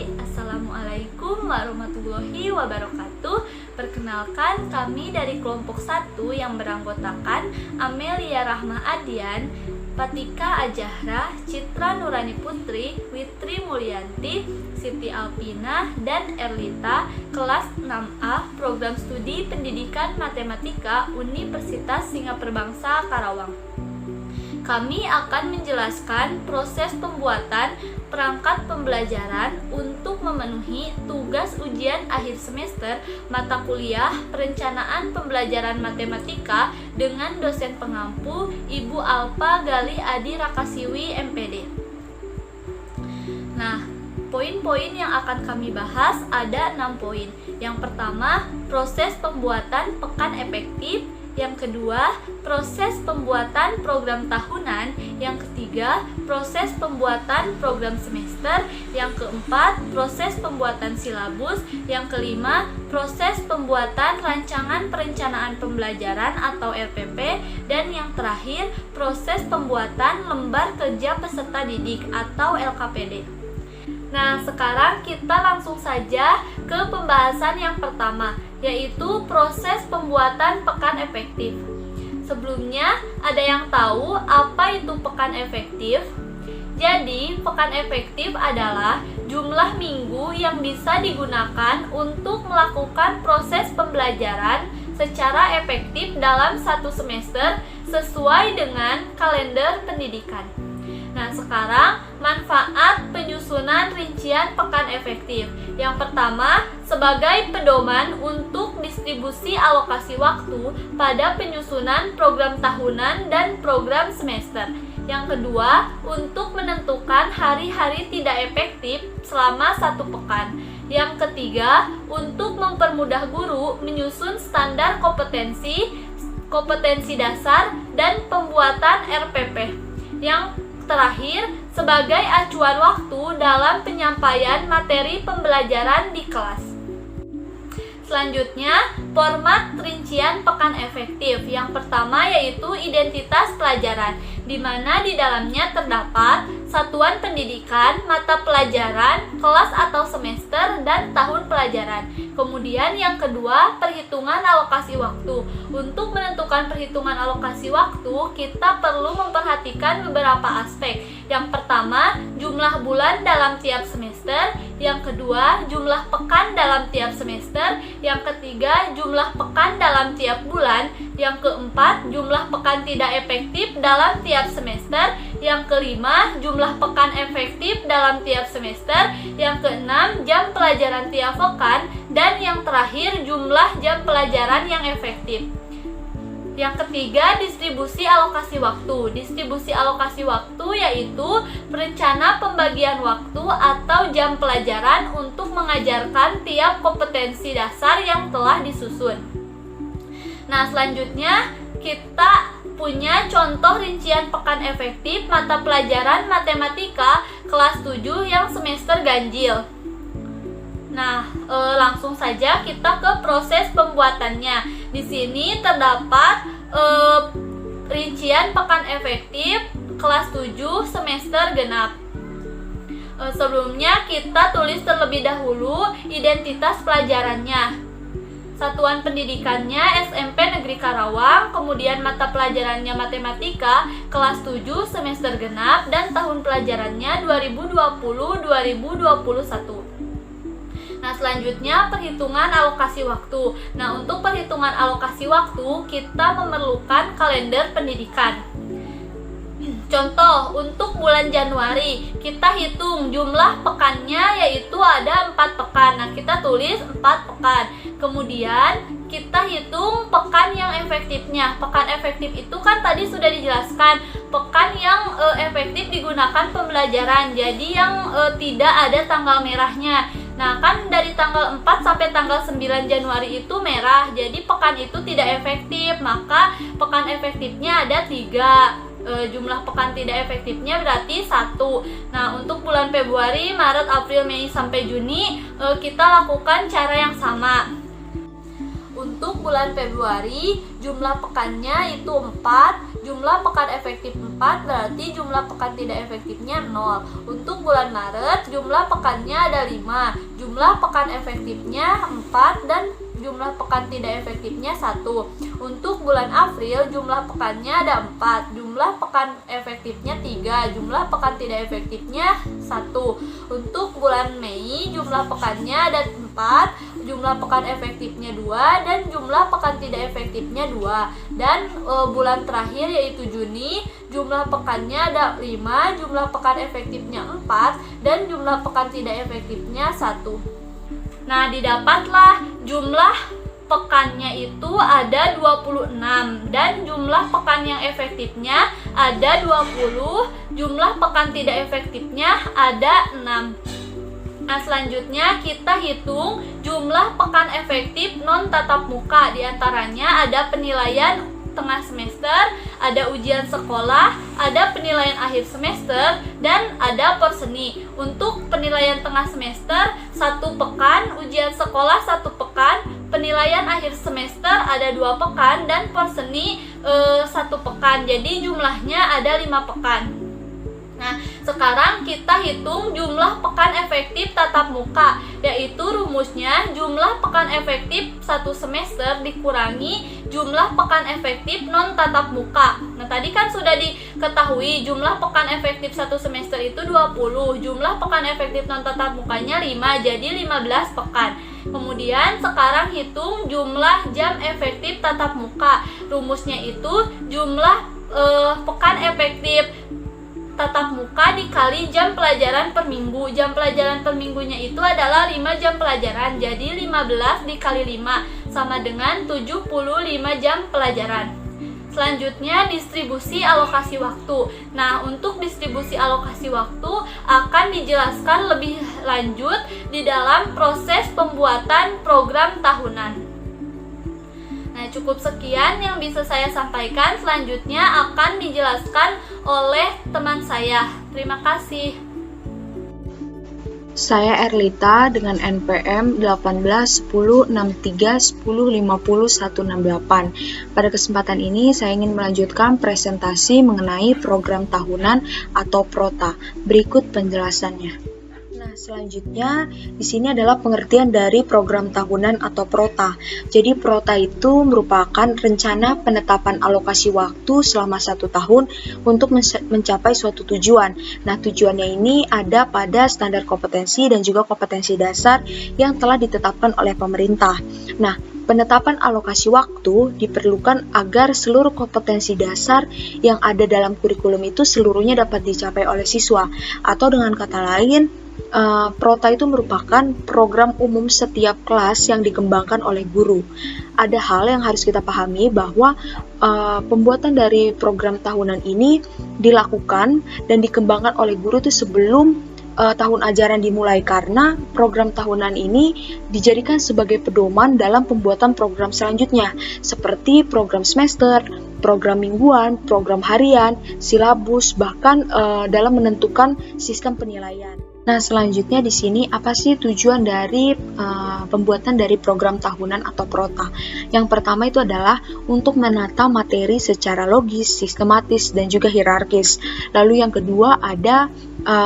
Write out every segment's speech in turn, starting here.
Hai, Assalamualaikum warahmatullahi wabarakatuh. Perkenalkan, kami dari kelompok 1 yang beranggotakan Amelia Rahma Adian, Patika Ajahra, Citra Nurani Putri, Witri Mulyanti, Siti Alpina, dan Erlita, kelas 6A, Program Studi Pendidikan Matematika Universitas Singapura Bangsa Karawang. Kami akan menjelaskan proses pembuatan perangkat pembelajaran untuk memenuhi tugas ujian akhir semester mata kuliah Perencanaan Pembelajaran Matematika dengan dosen pengampu Ibu Alpa Gali Adi Rakasiwi, MPD. Nah, poin-poin yang akan kami bahas ada 6 poin. Yang pertama, proses pembuatan pekan efektif. Yang kedua, proses pembuatan program tahunan. Yang ketiga, proses pembuatan program semester. Yang keempat, proses pembuatan silabus. Yang kelima, proses pembuatan rancangan perencanaan pembelajaran atau RPP. Dan yang terakhir, proses pembuatan lembar kerja peserta didik atau LKPD. Nah, sekarang kita langsung saja ke pembahasan yang pertama, yaitu proses pembuatan pekan efektif. Sebelumnya, ada yang tahu apa itu pekan efektif? Jadi, pekan efektif adalah jumlah minggu yang bisa digunakan untuk melakukan proses pembelajaran secara efektif dalam satu semester sesuai dengan kalender pendidikan. Nah, sekarang manfaat penyusunan rincian pekan efektif. Yang pertama, sebagai pedoman untuk distribusi alokasi waktu pada penyusunan program tahunan dan program semester. Yang kedua, untuk menentukan hari-hari tidak efektif selama satu pekan. Yang ketiga, untuk mempermudah guru menyusun standar kompetensi dasar, dan pembuatan RPP. Yang terakhir, sebagai acuan waktu dalam penyampaian materi pembelajaran di kelas. Selanjutnya, format rincian pekan efektif. Yang pertama yaitu identitas pelajaran, di mana di dalamnya terdapat satuan pendidikan, mata pelajaran, kelas atau semester, dan tahun pelajaran. Kemudian yang kedua, perhitungan alokasi waktu. Untuk menentukan perhitungan alokasi waktu, kita perlu memperhatikan beberapa aspek. Yang pertama, jumlah bulan dalam tiap semester. Yang kedua, jumlah pekan dalam tiap semester. Yang ketiga, jumlah pekan dalam tiap bulan. Yang keempat, jumlah pekan tidak efektif dalam tiap semester. Yang kelima, jumlah pekan efektif dalam tiap semester. Yang keenam, jam pelajaran tiap pekan. Dan yang terakhir, jumlah jam pelajaran yang efektif. Yang ketiga, distribusi alokasi waktu. Distribusi alokasi waktu yaitu rencana pembagian waktu atau jam pelajaran untuk mengajarkan tiap kompetensi dasar yang telah disusun. Nah, selanjutnya kita punya contoh rincian pekan efektif mata pelajaran matematika kelas 7 yang semester ganjil. Nah, langsung saja kita ke proses pembuatannya. Di sini terdapat rincian pekan efektif kelas 7 semester genap. Sebelumnya kita tulis terlebih dahulu identitas pelajarannya. Satuan pendidikannya SMP Negeri Karawang, kemudian mata pelajarannya matematika kelas 7 semester genap, dan tahun pelajarannya 2020-2021. Nah, selanjutnya perhitungan alokasi waktu. Nah, untuk perhitungan alokasi waktu, kita memerlukan kalender pendidikan. Contoh, untuk bulan Januari, kita hitung jumlah pekannya yaitu ada 4 pekan. Nah, kita tulis 4 pekan. Kemudian, kita hitung pekan yang efektifnya. Pekan efektif itu kan tadi sudah dijelaskan, pekan yang efektif digunakan pembelajaran. Jadi yang tidak ada tanggal merahnya. Nah, kan dari tanggal 4 sampai tanggal 9 Januari itu merah. Jadi pekan itu tidak efektif. Maka pekan efektifnya ada 3. Jumlah pekan tidak efektifnya berarti 1. Nah, untuk bulan Februari, Maret, April, Mei sampai Juni kita lakukan cara yang sama. Untuk bulan Februari jumlah pekannya itu 4, jumlah pekan efektif 4, berarti jumlah pekan tidak efektifnya 0. Untuk bulan Maret jumlah pekannya ada 5, jumlah pekan efektifnya 4 dan jumlah pekan tidak efektifnya 1. Untuk bulan April jumlah pekannya ada 4, jumlah pekan efektifnya 3, jumlah pekan tidak efektifnya 1. Untuk bulan Mei jumlah pekannya ada 4, jumlah pekan efektifnya 2 dan jumlah pekan tidak efektifnya 2. Dan bulan terakhir yaitu Juni, jumlah pekannya ada 5, jumlah pekan efektifnya 4 dan jumlah pekan tidak efektifnya 1. Nah, didapatlah jumlah pekannya itu ada 26 dan jumlah pekan yang efektifnya ada 20, jumlah pekan tidak efektifnya ada 6. Nah, selanjutnya kita hitung jumlah pekan efektif non tatap muka. Di antaranya ada penilaian tengah semester, ada ujian sekolah, ada penilaian akhir semester, dan ada porseni. Untuk penilaian tengah semester 1 pekan, ujian sekolah 1 pekan, penilaian akhir semester ada 2 pekan, dan porseni 1 pekan. Jadi jumlahnya ada 5 pekan. Nah, sekarang kita hitung jumlah pekan efektif tatap muka, yaitu rumusnya jumlah pekan efektif 1 semester dikurangi jumlah pekan efektif non tatap muka. Nah, tadi kan sudah diketahui jumlah pekan efektif 1 semester itu 20, jumlah pekan efektif non tatap mukanya 5, jadi 15 pekan. Kemudian sekarang hitung jumlah jam efektif tatap muka. Rumusnya itu jumlah pekan efektif tatap muka dikali jam pelajaran per minggu. Jam pelajaran per minggunya itu adalah 5 jam pelajaran. Jadi 15 dikali 5 sama dengan 75 jam pelajaran. Selanjutnya distribusi alokasi waktu. Nah, untuk distribusi alokasi waktu akan dijelaskan lebih lanjut di dalam proses pembuatan program tahunan. Nah, cukup sekian yang bisa saya sampaikan. Selanjutnya akan dijelaskan oleh teman saya. Terima kasih. Saya Erlita dengan NPM 181063105018. Pada kesempatan ini saya ingin melanjutkan presentasi mengenai program tahunan atau PROTA. Berikut penjelasannya. Nah, selanjutnya di sini adalah pengertian dari program tahunan atau PROTA. Jadi PROTA itu merupakan rencana penetapan alokasi waktu selama 1 tahun untuk mencapai suatu tujuan. Nah, tujuannya ini ada pada standar kompetensi dan juga kompetensi dasar yang telah ditetapkan oleh pemerintah. Nah, penetapan alokasi waktu diperlukan agar seluruh kompetensi dasar yang ada dalam kurikulum itu seluruhnya dapat dicapai oleh siswa. Atau dengan kata lain, PROTA itu merupakan program umum setiap kelas yang dikembangkan oleh guru. Ada hal yang harus kita pahami bahwa pembuatan dari program tahunan ini dilakukan dan dikembangkan oleh guru itu sebelum tahun ajaran dimulai, karena program tahunan ini dijadikan sebagai pedoman dalam pembuatan program selanjutnya seperti program semester, program mingguan, program harian, silabus, bahkan dalam menentukan sistem penilaian. Nah, selanjutnya di sini apa sih tujuan dari pembuatan dari program tahunan atau PROTA? Yang pertama itu adalah untuk menata materi secara logis, sistematis, dan juga hierarkis. Lalu yang kedua ada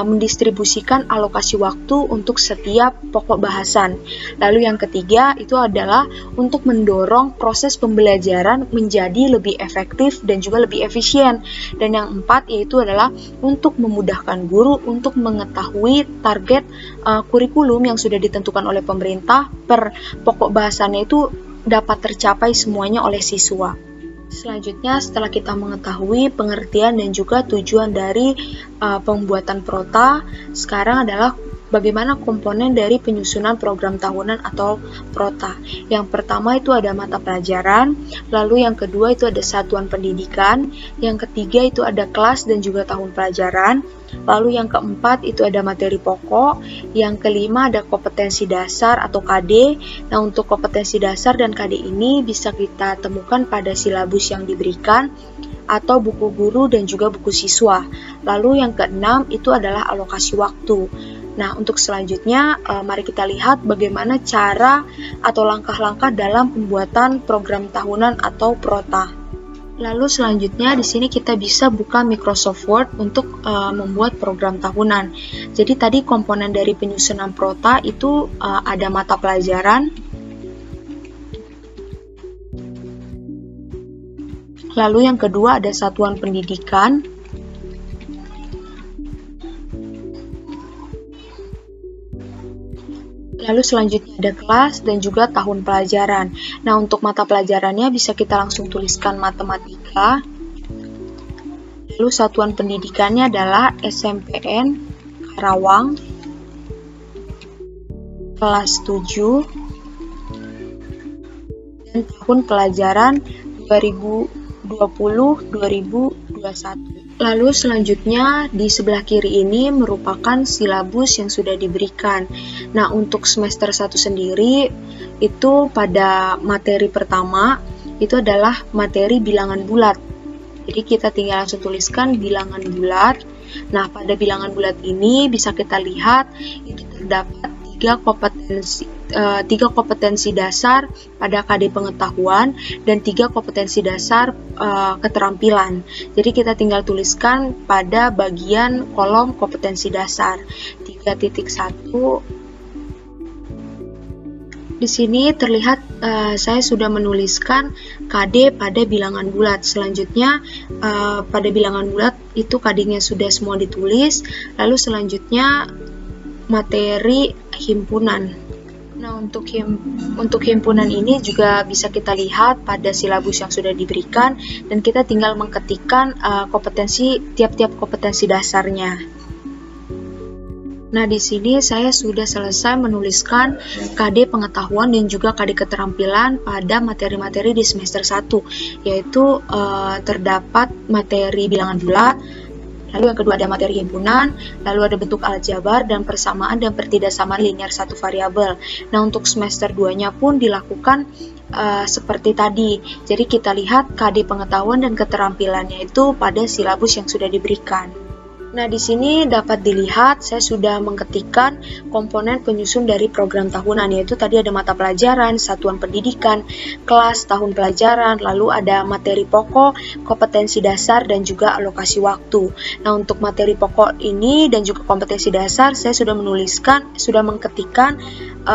mendistribusikan alokasi waktu untuk setiap pokok bahasan. Lalu yang ketiga itu adalah untuk mendorong proses pembelajaran menjadi lebih efektif dan juga lebih efisien. Dan yang empat yaitu adalah untuk memudahkan guru untuk mengetahui target kurikulum yang sudah ditentukan oleh pemerintah per pokok bahasannya itu dapat tercapai semuanya oleh siswa. Selanjutnya, setelah kita mengetahui pengertian dan juga tujuan dari pembuatan PROTA, sekarang adalah bagaimana komponen dari penyusunan program tahunan atau PROTA. Yang pertama itu ada mata pelajaran, lalu yang kedua itu ada satuan pendidikan, yang ketiga itu ada kelas dan juga tahun pelajaran, lalu yang keempat itu ada materi pokok, yang kelima ada kompetensi dasar atau KD. Nah, untuk kompetensi dasar dan KD ini bisa kita temukan pada silabus yang diberikan atau buku guru dan juga buku siswa. Lalu yang keenam itu adalah alokasi waktu. Nah, untuk selanjutnya, mari kita lihat bagaimana cara atau langkah-langkah dalam pembuatan program tahunan atau prota. Lalu selanjutnya di sini kita bisa buka Microsoft Word untuk membuat program tahunan. Jadi tadi komponen dari penyusunan prota itu ada mata pelajaran, lalu yang kedua ada satuan pendidikan, lalu selanjutnya ada kelas dan juga tahun pelajaran. Nah, untuk mata pelajarannya bisa kita langsung tuliskan matematika. Lalu satuan pendidikannya adalah SMPN Karawang, kelas 7, dan tahun pelajaran 2020-2021. Lalu selanjutnya di sebelah kiri ini merupakan silabus yang sudah diberikan. Nah, untuk semester 1 sendiri itu pada materi pertama itu adalah materi bilangan bulat. Jadi kita tinggal langsung tuliskan bilangan bulat. Nah, pada bilangan bulat ini bisa kita lihat itu terdapat 3 kompetensi dasar pada KD pengetahuan dan 3 kompetensi dasar keterampilan. Jadi kita tinggal tuliskan pada bagian kolom kompetensi dasar 3.1. Di sini terlihat saya sudah menuliskan KD pada bilangan bulat. Selanjutnya pada bilangan bulat itu KD-nya sudah semua ditulis. Lalu selanjutnya materi himpunan. Nah, untuk himpunan ini juga bisa kita lihat pada silabus yang sudah diberikan dan kita tinggal mengketikkan tiap-tiap kompetensi dasarnya. Nah, di sini saya sudah selesai menuliskan KD pengetahuan dan juga KD keterampilan pada materi-materi di semester 1, yaitu terdapat materi bilangan bulat, lalu yang kedua ada materi himpunan, lalu ada bentuk aljabar dan persamaan dan pertidaksamaan linear satu variabel. Nah, untuk semester 2-nya pun dilakukan seperti tadi. Jadi kita lihat KD pengetahuan dan keterampilannya itu pada silabus yang sudah diberikan. Nah, di sini dapat dilihat saya sudah mengketikkan komponen penyusun dari program tahunan, yaitu tadi ada mata pelajaran, satuan pendidikan, kelas, tahun pelajaran, lalu ada materi pokok, kompetensi dasar, dan juga alokasi waktu. Nah, untuk materi pokok ini dan juga kompetensi dasar, saya sudah mengketikkan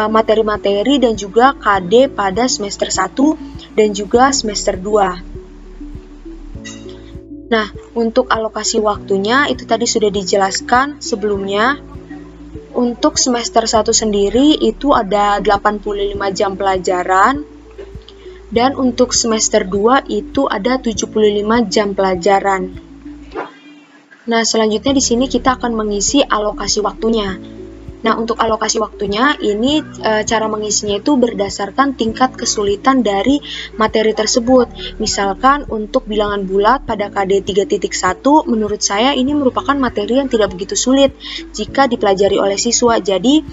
materi-materi dan juga KD pada semester 1 dan juga semester 2. Nah, untuk alokasi waktunya itu tadi sudah dijelaskan sebelumnya. Untuk semester 1 sendiri itu ada 85 jam pelajaran. Dan untuk semester 2 itu ada 75 jam pelajaran. Nah, selanjutnya di sini kita akan mengisi alokasi waktunya. Nah, untuk alokasi waktunya ini cara mengisinya itu berdasarkan tingkat kesulitan dari materi tersebut. Misalkan untuk bilangan bulat pada KD 3.1 menurut saya ini merupakan materi yang tidak begitu sulit jika dipelajari oleh siswa. Jadi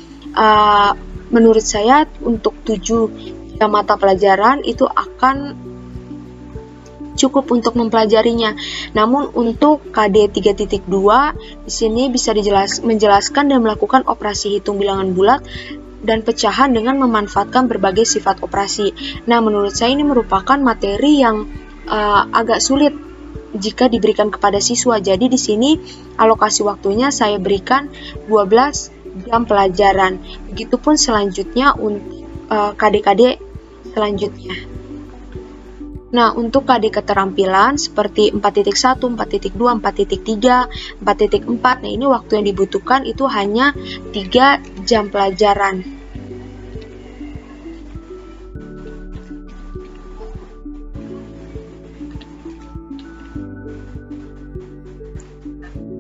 menurut saya untuk 7 mata pelajaran itu akan cukup untuk mempelajarinya. Namun untuk KD 3.2 di sini bisa menjelaskan dan melakukan operasi hitung bilangan bulat dan pecahan dengan memanfaatkan berbagai sifat operasi. Nah, menurut saya ini merupakan materi yang agak sulit jika diberikan kepada siswa. Jadi di sini alokasi waktunya saya berikan 12 jam pelajaran. Begitupun selanjutnya untuk KD-KD selanjutnya. Nah, untuk KD keterampilan seperti 4.1, 4.2, 4.3, 4.4, nah ini waktu yang dibutuhkan itu hanya 3 jam pelajaran.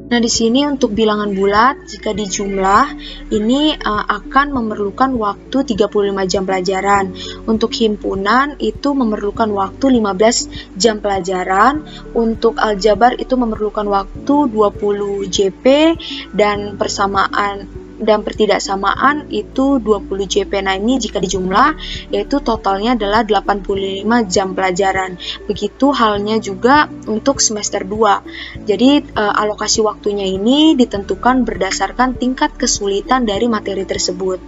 Nah, di sini untuk bilangan bulat, jika dijumlah, ini akan memerlukan waktu 35 jam pelajaran. Untuk himpunan, itu memerlukan waktu 15 jam pelajaran. Untuk aljabar, itu memerlukan waktu 20 JP, dan persamaan dan pertidaksamaan itu 20 JP. Nah, ini jika dijumlah yaitu totalnya adalah 85 jam pelajaran. Begitu halnya juga untuk semester 2. Jadi alokasi waktunya ini ditentukan berdasarkan tingkat kesulitan dari materi tersebut.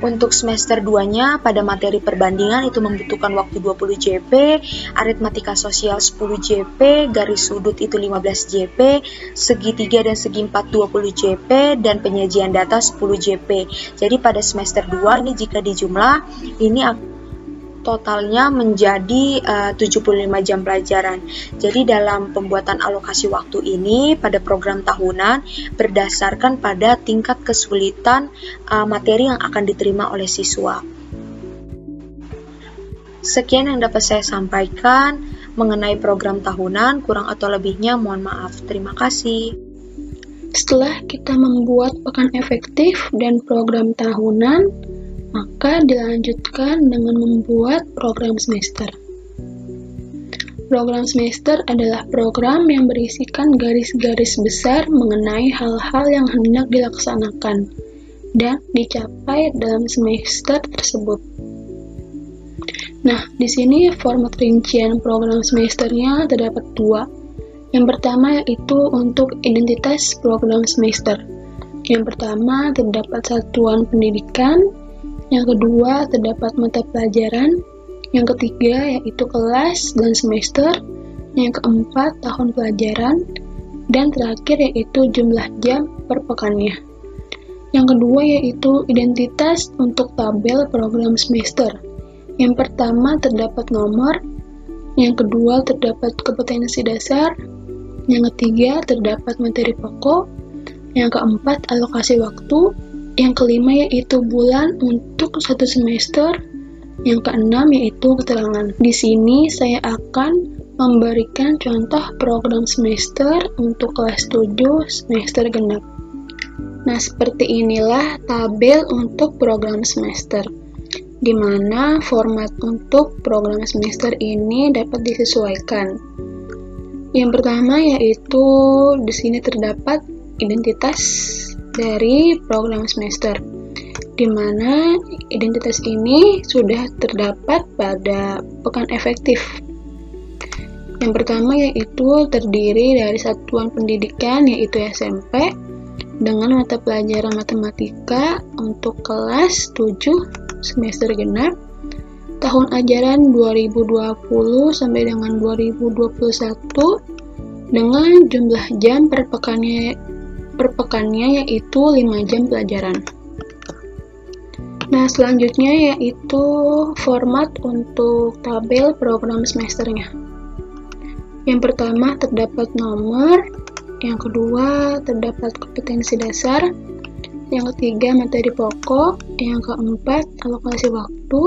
Untuk semester 2-nya pada materi perbandingan itu membutuhkan waktu 20 JP, aritmatika sosial 10 JP, garis sudut itu 15 JP, segitiga dan segi 4 20 JP, dan penyajian data 10 JP. Jadi pada semester 2 ini jika dijumlah ini totalnya menjadi 75 jam pelajaran. Jadi dalam pembuatan alokasi waktu ini pada program tahunan berdasarkan pada tingkat kesulitan materi yang akan diterima oleh siswa. Sekian yang dapat saya sampaikan mengenai program tahunan, kurang atau lebihnya mohon maaf. Terima kasih. Setelah kita membuat pekan efektif dan program tahunan, maka dilanjutkan dengan membuat program semester. Program semester adalah program yang berisikan garis-garis besar mengenai hal-hal yang hendak dilaksanakan dan dicapai dalam semester tersebut. Nah, di sini format rincian program semesternya terdapat dua. Yang pertama yaitu untuk identitas program semester. Yang pertama terdapat satuan pendidikan, yang kedua terdapat mata pelajaran, yang ketiga yaitu kelas dan semester, yang keempat tahun pelajaran, dan terakhir yaitu jumlah jam per pekannya. Yang kedua yaitu identitas untuk tabel program semester. Yang pertama terdapat nomor, yang kedua terdapat kompetensi dasar, yang ketiga terdapat materi pokok, yang keempat alokasi waktu, yang kelima yaitu bulan untuk satu semester, yang keenam yaitu keterangan. Di sini saya akan memberikan contoh program semester untuk kelas 7 semester genap. Nah, seperti inilah tabel untuk program semester, di mana format untuk program semester ini dapat disesuaikan. Yang pertama yaitu di sini terdapat identitas dari program semester, di mana identitas ini sudah terdapat pada pekan efektif. Yang pertama yaitu terdiri dari satuan pendidikan yaitu SMP dengan mata pelajaran matematika untuk kelas 7 semester genap tahun ajaran 2020 sampai dengan 2021 dengan jumlah jam per pekannya yaitu 5 jam pelajaran. Nah, selanjutnya yaitu format untuk tabel program semesternya. Yang pertama terdapat nomor, yang kedua terdapat kompetensi dasar, yang ketiga materi pokok, yang keempat alokasi waktu,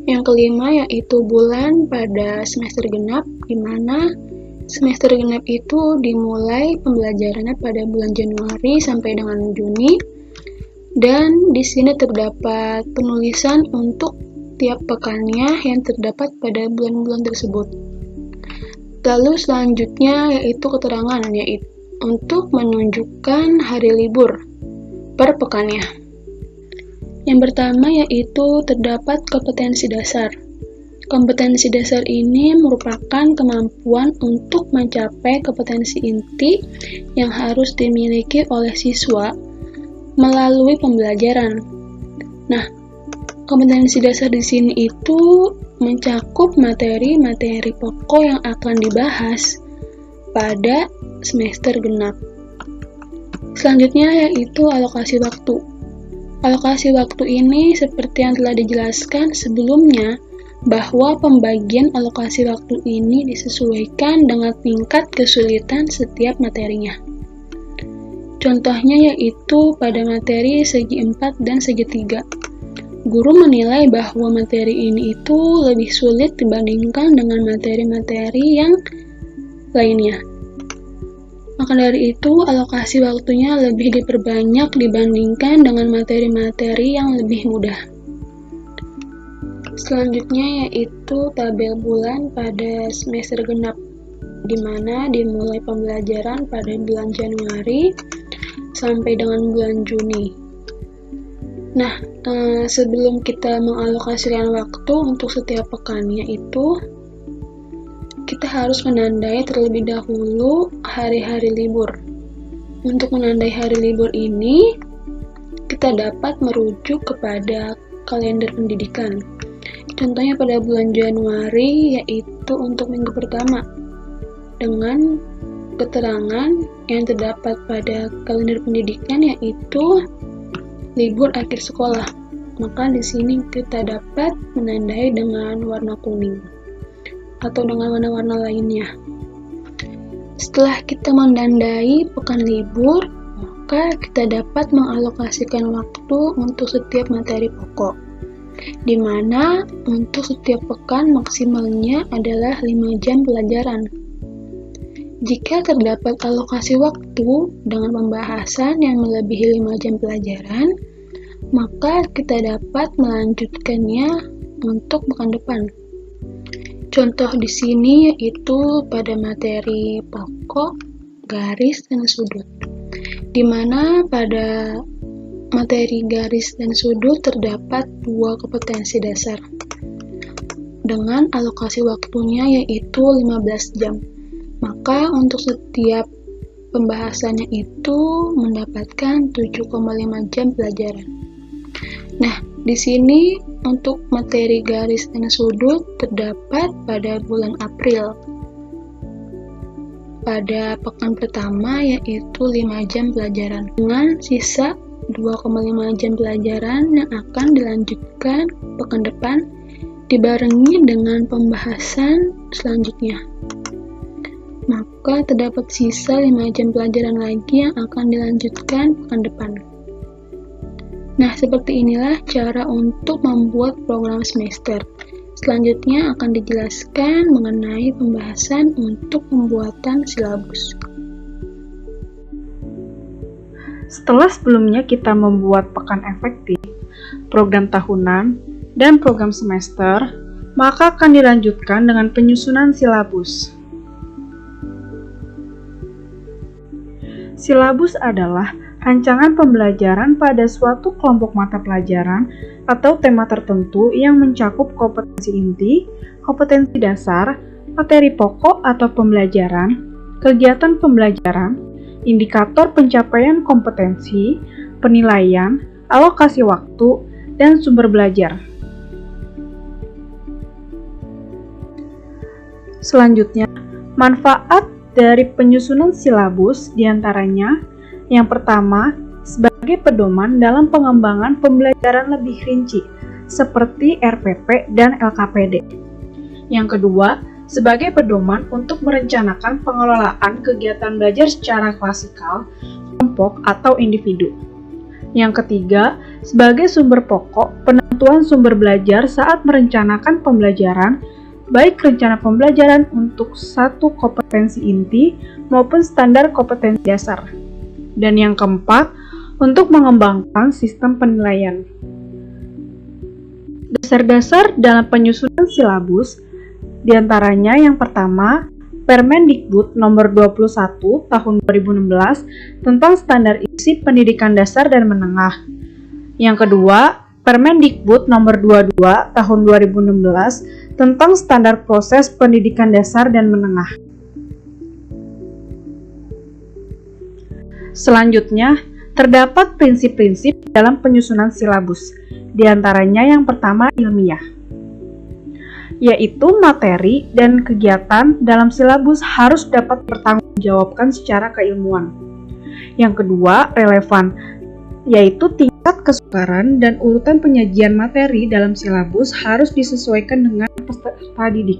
yang kelima yaitu bulan pada semester genap, di mana semester genap itu dimulai pembelajarannya pada bulan Januari sampai dengan Juni, dan di sini terdapat penulisan untuk tiap pekannya yang terdapat pada bulan-bulan tersebut. Lalu selanjutnya yaitu keterangan, yaitu untuk menunjukkan hari libur per pekannya. Yang pertama yaitu terdapat kompetensi dasar. Kompetensi dasar ini merupakan kemampuan untuk mencapai kompetensi inti yang harus dimiliki oleh siswa melalui pembelajaran. Nah, kompetensi dasar di sini itu mencakup materi-materi pokok yang akan dibahas pada semester genap. Selanjutnya yaitu alokasi waktu. Alokasi waktu ini seperti yang telah dijelaskan sebelumnya, bahwa pembagian alokasi waktu ini disesuaikan dengan tingkat kesulitan setiap materinya. Contohnya yaitu pada materi segi 4 dan segi 3. Guru menilai bahwa materi ini itu lebih sulit dibandingkan dengan materi-materi yang lainnya. Maka dari itu, alokasi waktunya lebih diperbanyak dibandingkan dengan materi-materi yang lebih mudah. Selanjutnya yaitu tabel bulan pada semester genap, di mana dimulai pembelajaran pada bulan Januari sampai dengan bulan Juni. Nah, sebelum kita mengalokasikan waktu untuk setiap pekannya itu, kita harus menandai terlebih dahulu hari-hari libur. Untuk menandai hari libur ini, kita dapat merujuk kepada kalender pendidikan. Contohnya pada bulan Januari, yaitu untuk minggu pertama, dengan keterangan yang terdapat pada kalender pendidikan yaitu libur akhir sekolah. Maka di sini kita dapat menandai dengan warna kuning atau dengan warna-warna lainnya. Setelah kita menandai pekan libur, maka kita dapat mengalokasikan waktu untuk setiap materi pokok, di mana untuk setiap pekan maksimalnya adalah 5 jam pelajaran. Jika terdapat alokasi waktu dengan pembahasan yang melebihi 5 jam pelajaran, maka kita dapat melanjutkannya untuk pekan depan. Contoh di sini yaitu pada materi pokok, garis, dan sudut, di mana pada materi garis dan sudut terdapat 2 kompetensi dasar dengan alokasi waktunya yaitu 15 jam. Maka untuk setiap pembahasannya itu mendapatkan 7,5 jam pelajaran. Nah, di sini untuk materi garis dan sudut terdapat pada bulan April. Pada pekan pertama yaitu 5 jam pelajaran dengan sisa 2,5 jam pelajaran yang akan dilanjutkan pekan depan dibarengi dengan pembahasan selanjutnya. Maka terdapat sisa 5 jam pelajaran lagi yang akan dilanjutkan pekan depan. Nah, seperti inilah cara untuk membuat program semester. Selanjutnya akan dijelaskan mengenai pembahasan untuk pembuatan silabus. Setelah sebelumnya kita membuat pekan efektif, program tahunan, dan program semester, maka akan dilanjutkan dengan penyusunan silabus. Silabus adalah rancangan pembelajaran pada suatu kelompok mata pelajaran atau tema tertentu yang mencakup kompetensi inti, kompetensi dasar, materi pokok atau pembelajaran, kegiatan pembelajaran, indikator pencapaian kompetensi, penilaian, alokasi waktu, dan sumber belajar. Selanjutnya, manfaat dari penyusunan silabus diantaranya yang pertama, sebagai pedoman dalam pengembangan pembelajaran lebih rinci, seperti RPP dan LKPD. Yang kedua, sebagai pedoman untuk merencanakan pengelolaan kegiatan belajar secara klasikal, kelompok, atau individu. Yang ketiga, sebagai sumber pokok penentuan sumber belajar saat merencanakan pembelajaran, baik rencana pembelajaran untuk satu kompetensi inti maupun standar kompetensi dasar. Dan yang keempat, untuk mengembangkan sistem penilaian. Dasar-dasar dalam penyusunan silabus, diantaranya yang pertama, Permendikbud nomor 21 tahun 2016 tentang standar isi pendidikan dasar dan menengah. Yang kedua, Permendikbud nomor 22 tahun 2016 tentang standar proses pendidikan dasar dan menengah. Selanjutnya, terdapat prinsip-prinsip dalam penyusunan silabus, diantaranya yang pertama ilmiah, yaitu materi dan kegiatan dalam silabus harus dapat bertanggungjawabkan secara keilmuan. Yang kedua, relevan, yaitu tingkat kesukaran dan urutan penyajian materi dalam silabus harus disesuaikan dengan peserta didik.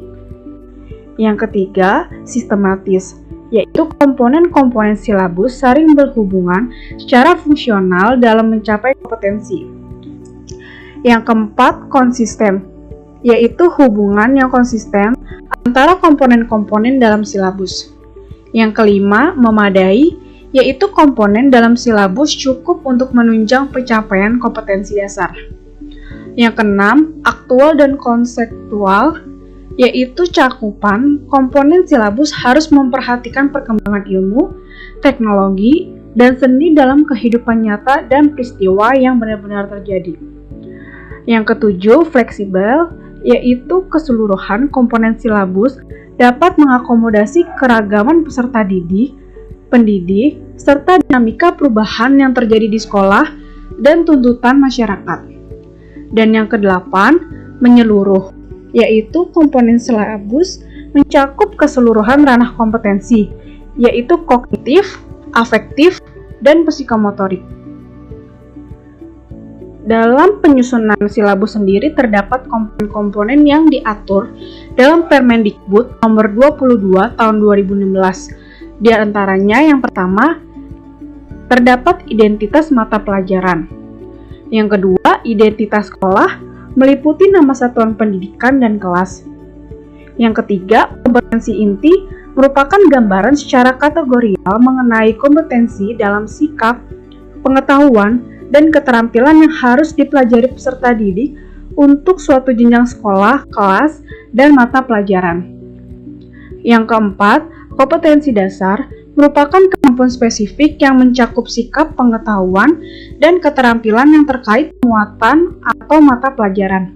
Yang ketiga, sistematis, yaitu komponen-komponen silabus saling berhubungan secara fungsional dalam mencapai kompetensi. Yang keempat, konsisten, yaitu hubungan yang konsisten antara komponen-komponen dalam silabus. Yang kelima, memadai, yaitu komponen dalam silabus cukup untuk menunjang pencapaian kompetensi dasar. Yang keenam, aktual dan konseptual, yaitu cakupan komponen silabus harus memperhatikan perkembangan ilmu, teknologi, dan seni dalam kehidupan nyata dan peristiwa yang benar-benar terjadi. Yang ketujuh, fleksibel, yaitu keseluruhan komponen silabus dapat mengakomodasi keragaman peserta didik, pendidik, serta dinamika perubahan yang terjadi di sekolah dan tuntutan masyarakat. Dan yang kedelapan, menyeluruh, yaitu komponen silabus mencakup keseluruhan ranah kompetensi, yaitu kognitif, afektif, dan psikomotorik. Dalam penyusunan silabus sendiri terdapat komponen-komponen yang diatur dalam Permendikbud nomor 22 tahun 2016. Di antaranya yang pertama, terdapat identitas mata pelajaran. Yang kedua, identitas sekolah meliputi nama satuan pendidikan dan kelas. Yang ketiga, kompetensi inti merupakan gambaran secara kategorial mengenai kompetensi dalam sikap, pengetahuan, dan keterampilan yang harus dipelajari peserta didik untuk suatu jenjang sekolah, kelas, dan mata pelajaran. Yang keempat, kompetensi dasar merupakan kemampuan spesifik yang mencakup sikap, pengetahuan, dan keterampilan yang terkait muatan atau mata pelajaran.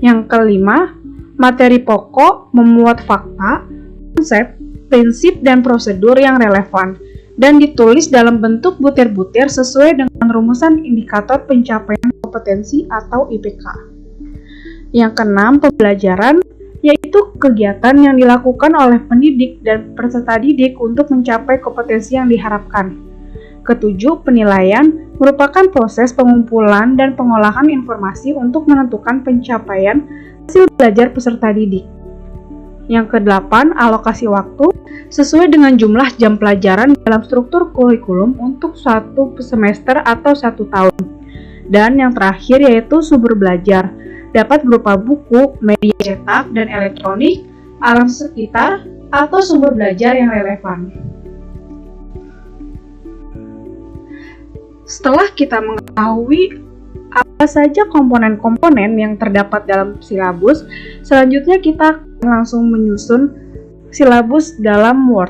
Yang kelima, materi pokok memuat fakta, konsep, prinsip, dan prosedur yang relevan, dan ditulis dalam bentuk butir-butir sesuai dengan rumusan indikator pencapaian kompetensi atau IPK. Yang keenam, pembelajaran, yaitu kegiatan yang dilakukan oleh pendidik dan peserta didik untuk mencapai kompetensi yang diharapkan. Ketujuh, penilaian merupakan proses pengumpulan dan pengolahan informasi untuk menentukan pencapaian hasil belajar peserta didik. Yang kedelapan, alokasi waktu sesuai dengan jumlah jam pelajaran dalam struktur kurikulum untuk satu semester atau 1 tahun. Dan yang terakhir yaitu sumber belajar, dapat berupa buku, media cetak dan elektronik, alam sekitar, atau sumber belajar yang relevan. Setelah kita mengetahui apa saja komponen-komponen yang terdapat dalam silabus, selanjutnya kita langsung menyusun silabus dalam Word.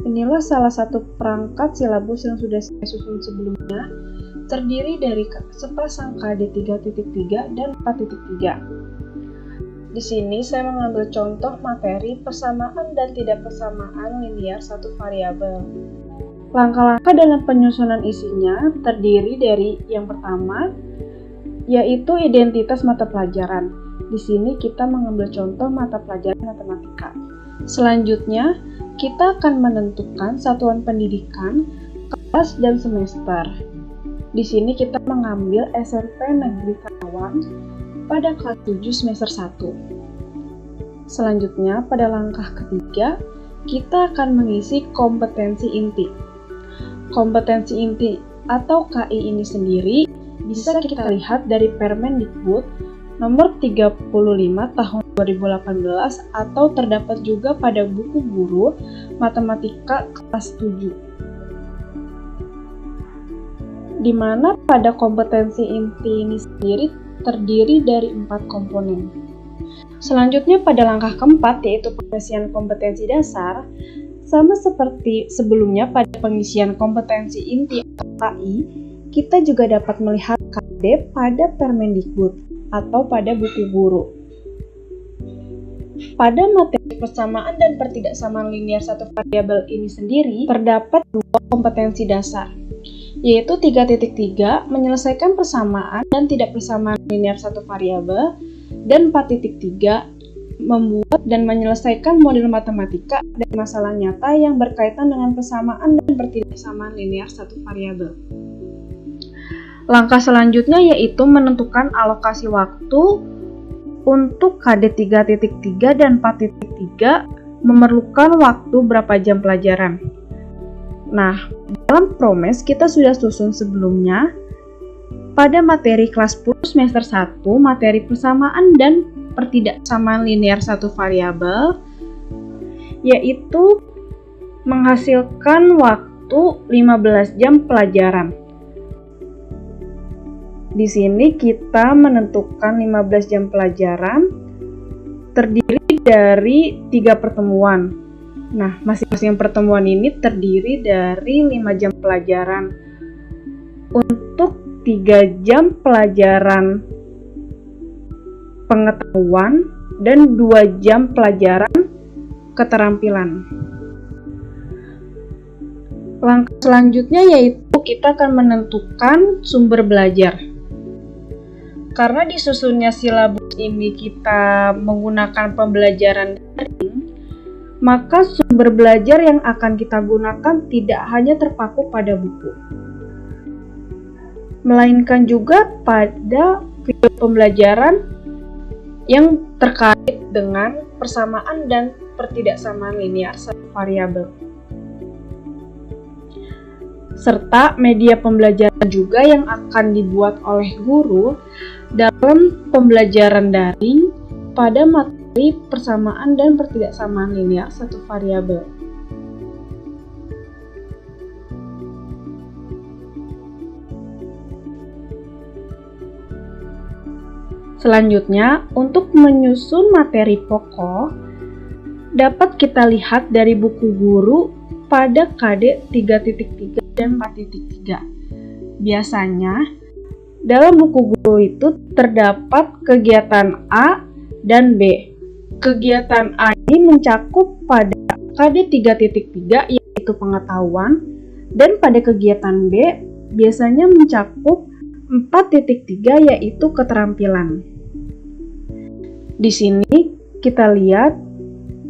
Inilah salah satu perangkat silabus yang sudah saya susun sebelumnya, terdiri dari seprasangka D3.3 dan 4.3. Di sini saya mengambil contoh materi persamaan dan tidak persamaan linear satu variabel. Langkah-langkah dalam penyusunan isinya terdiri dari yang pertama, yaitu identitas mata pelajaran. Di sini kita mengambil contoh mata pelajaran matematika. Selanjutnya, kita akan menentukan satuan pendidikan, kelas, dan semester. Di sini kita mengambil SMP Negeri Karawang pada kelas 7 semester 1. Selanjutnya, pada langkah ketiga, kita akan mengisi kompetensi inti. Kompetensi inti atau KI ini sendiri bisa kita lihat dari Permendikbud nomor 35 tahun 2018 atau terdapat juga pada buku guru matematika kelas 7. Di mana pada kompetensi inti ini sendiri terdiri dari 4 komponen. Selanjutnya pada langkah keempat yaitu pengisian kompetensi dasar, sama seperti sebelumnya pada pengisian kompetensi inti atau KI, kita juga dapat melihat KD pada Permendikbud atau pada buku guru. Pada materi persamaan dan pertidaksamaan linear satu variabel ini sendiri terdapat 2 kompetensi dasar, yaitu 3.3 menyelesaikan persamaan dan tidak persamaan linear satu variabel, dan 4.3 membuat dan menyelesaikan model matematika dan masalah nyata yang berkaitan dengan persamaan dan pertidaksamaan linear satu variabel. Langkah selanjutnya yaitu menentukan alokasi waktu untuk KD 3.3 dan 4.3 memerlukan waktu berapa jam pelajaran. Nah, dalam Promes kita sudah susun sebelumnya pada materi kelas 10 semester 1, materi persamaan dan pertidaksamaan linear satu variabel, yaitu menghasilkan waktu 15 jam pelajaran. Di sini kita menentukan 15 jam pelajaran terdiri dari 3 pertemuan. Nah, masing-masing pertemuan ini terdiri dari 5 jam pelajaran. Untuk 3 jam pelajaran pengetahuan dan 2 jam pelajaran keterampilan. Langkah selanjutnya yaitu kita akan menentukan sumber belajar. Karena disusunnya silabus ini kita menggunakan pembelajaran daring, maka sumber belajar yang akan kita gunakan tidak hanya terpaku pada buku, melainkan juga pada video pembelajaran yang terkait dengan persamaan dan pertidaksamaan linear satu variabel, serta media pembelajaran juga yang akan dibuat oleh guru dalam pembelajaran daring pada materi persamaan dan pertidaksamaan linear satu variabel. Selanjutnya, untuk menyusun materi pokok, dapat kita lihat dari buku guru pada KD 3.3 dan 4.3. Biasanya, dalam buku guru itu terdapat kegiatan A dan B. Kegiatan A ini mencakup pada KD 3.3 yaitu pengetahuan, dan pada kegiatan B biasanya mencakup 4.3 yaitu keterampilan. Di sini kita lihat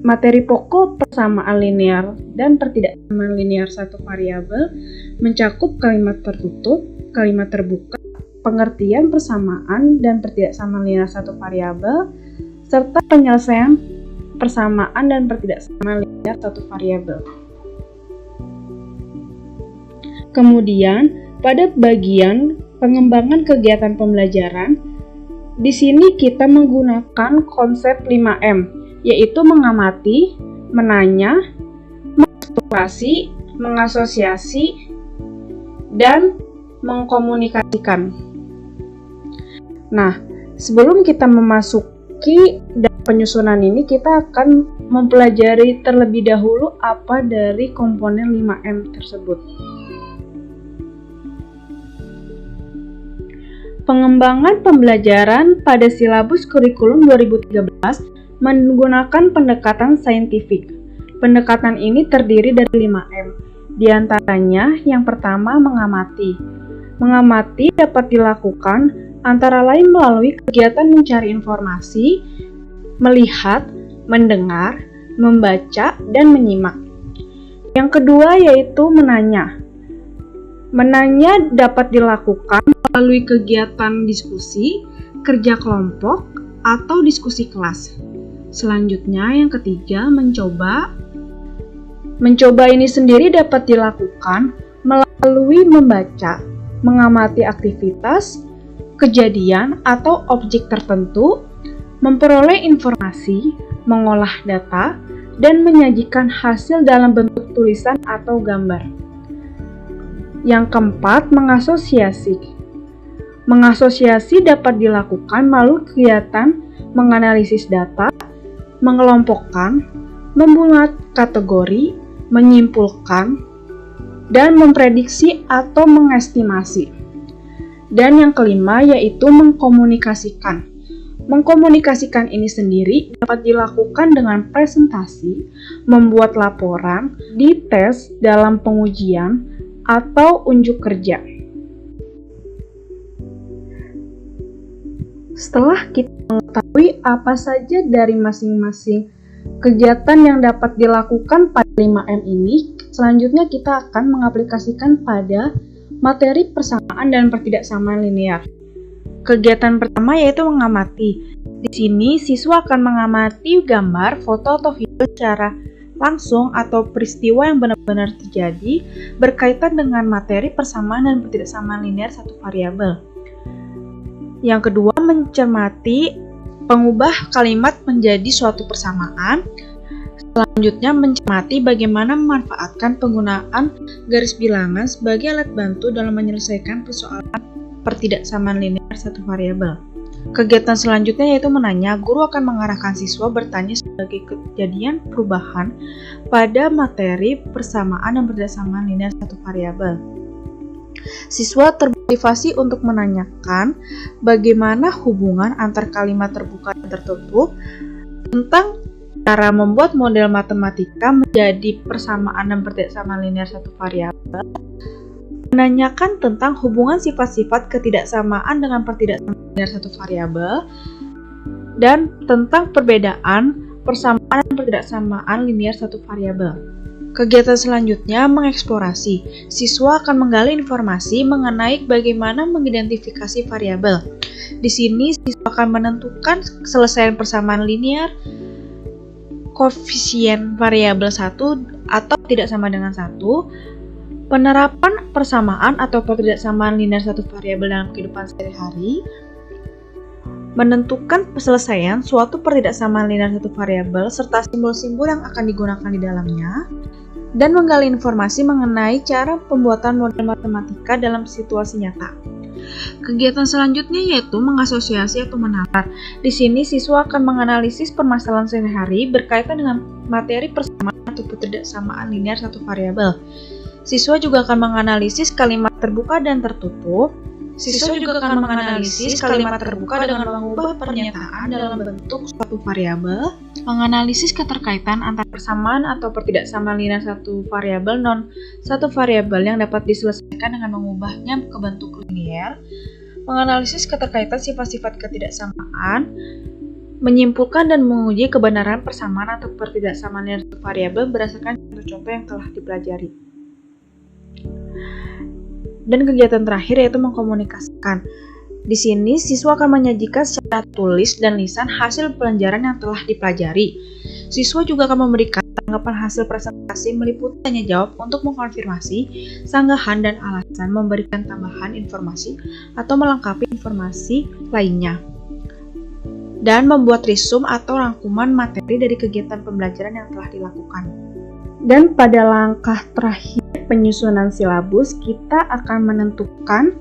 materi pokok persamaan linear dan pertidaksamaan linear satu variabel mencakup kalimat tertutup, kalimat terbuka, pengertian persamaan dan pertidaksamaan linear satu variabel, serta penyelesaian persamaan dan pertidaksamaan linear satu variabel. Kemudian, pada bagian pengembangan kegiatan pembelajaran, di sini kita menggunakan konsep 5M, yaitu mengamati, menanya, mengeksplorasi, mengasosiasi, dan mengkomunikasikan. Nah, sebelum kita memasuki dalam penyusunan ini, kita akan mempelajari terlebih dahulu apa dari komponen 5M tersebut. Pengembangan pembelajaran pada silabus kurikulum 2013 menggunakan pendekatan saintifik. Pendekatan ini terdiri dari 5M. Di antaranya, yang pertama mengamati. Mengamati dapat dilakukan antara lain melalui kegiatan mencari informasi, melihat, mendengar, membaca, dan menyimak. Yang kedua yaitu menanya. Menanya dapat dilakukan melalui kegiatan diskusi, kerja kelompok, atau diskusi kelas. Selanjutnya yang ketiga mencoba. Mencoba ini sendiri dapat dilakukan melalui membaca, mengamati aktivitas, kejadian atau objek tertentu, memperoleh informasi, mengolah data, dan menyajikan hasil dalam bentuk tulisan atau gambar. Yang keempat, mengasosiasi. Mengasosiasi dapat dilakukan melalui kegiatan menganalisis data, mengelompokkan, membuat kategori, menyimpulkan, dan memprediksi atau mengestimasi. Dan yang kelima yaitu mengkomunikasikan. Mengkomunikasikan ini sendiri dapat dilakukan dengan presentasi, membuat laporan, dites dalam pengujian, atau unjuk kerja. Setelah kita mengetahui apa saja dari masing-masing kegiatan yang dapat dilakukan pada 5M ini, selanjutnya kita akan mengaplikasikan pada materi persamaan dan pertidaksamaan linear. Kegiatan pertama yaitu mengamati. Di sini siswa akan mengamati gambar, foto, atau video secara langsung atau peristiwa yang benar-benar terjadi berkaitan dengan materi persamaan dan pertidaksamaan linear satu variabel. Yang kedua, mencermati pengubah kalimat menjadi suatu persamaan. Selanjutnya, mencermati bagaimana memanfaatkan penggunaan garis bilangan sebagai alat bantu dalam menyelesaikan persoalan pertidaksamaan linear satu variabel. Kegiatan selanjutnya yaitu menanya. Guru akan mengarahkan siswa bertanya sebagai kejadian perubahan pada materi persamaan dan perbedaan linear satu variabel. Siswa termotivasi untuk menanyakan bagaimana hubungan antar kalimat terbuka dan tertutup, tentang cara membuat model matematika menjadi persamaan dan perbedaan linear satu variabel, menanyakan tentang hubungan sifat-sifat ketidaksamaan dengan pertidaksamaan linear satu variabel, dan tentang perbedaan persamaan dan pertidaksamaan linear satu variabel. Kegiatan selanjutnya mengeksplorasi. Siswa akan menggali informasi mengenai bagaimana mengidentifikasi variabel. Di sini siswa akan menentukan keselesaian persamaan linear, koefisien variabel 1 atau tidak sama dengan 1, penerapan persamaan atau pertidaksamaan linear satu variabel dalam kehidupan sehari-hari, menentukan penyelesaian suatu pertidaksamaan linear satu variabel serta simbol-simbol yang akan digunakan di dalamnya, dan menggali informasi mengenai cara pembuatan model matematika dalam situasi nyata. Kegiatan selanjutnya yaitu mengasosiasi atau menalar. Di sini siswa akan menganalisis permasalahan sehari-hari berkaitan dengan materi persamaan atau pertidaksamaan linear satu variabel. Siswa juga akan menganalisis kalimat terbuka dan tertutup. Siswa juga akan menganalisis kalimat terbuka dengan mengubah pernyataan dalam bentuk suatu variabel, menganalisis keterkaitan antar persamaan atau pertidaksamaan linear satu variabel non satu variabel yang dapat diselesaikan dengan mengubahnya ke bentuk linear, menganalisis keterkaitan sifat-sifat ketidaksamaan, menyimpulkan dan menguji kebenaran persamaan atau pertidaksamaan linear satu variabel berdasarkan contoh-contoh yang telah dipelajari. Dan kegiatan terakhir yaitu mengkomunikasikan. Di sini siswa akan menyajikan secara tulis dan lisan hasil pelajaran yang telah dipelajari. Siswa juga akan memberikan tanggapan hasil presentasi meliputi tanya jawab untuk mengkonfirmasi, sanggahan dan alasan, memberikan tambahan informasi atau melengkapi informasi lainnya, dan membuat resume atau rangkuman materi dari kegiatan pembelajaran yang telah dilakukan. Dan pada langkah terakhir penyusunan silabus, kita akan menentukan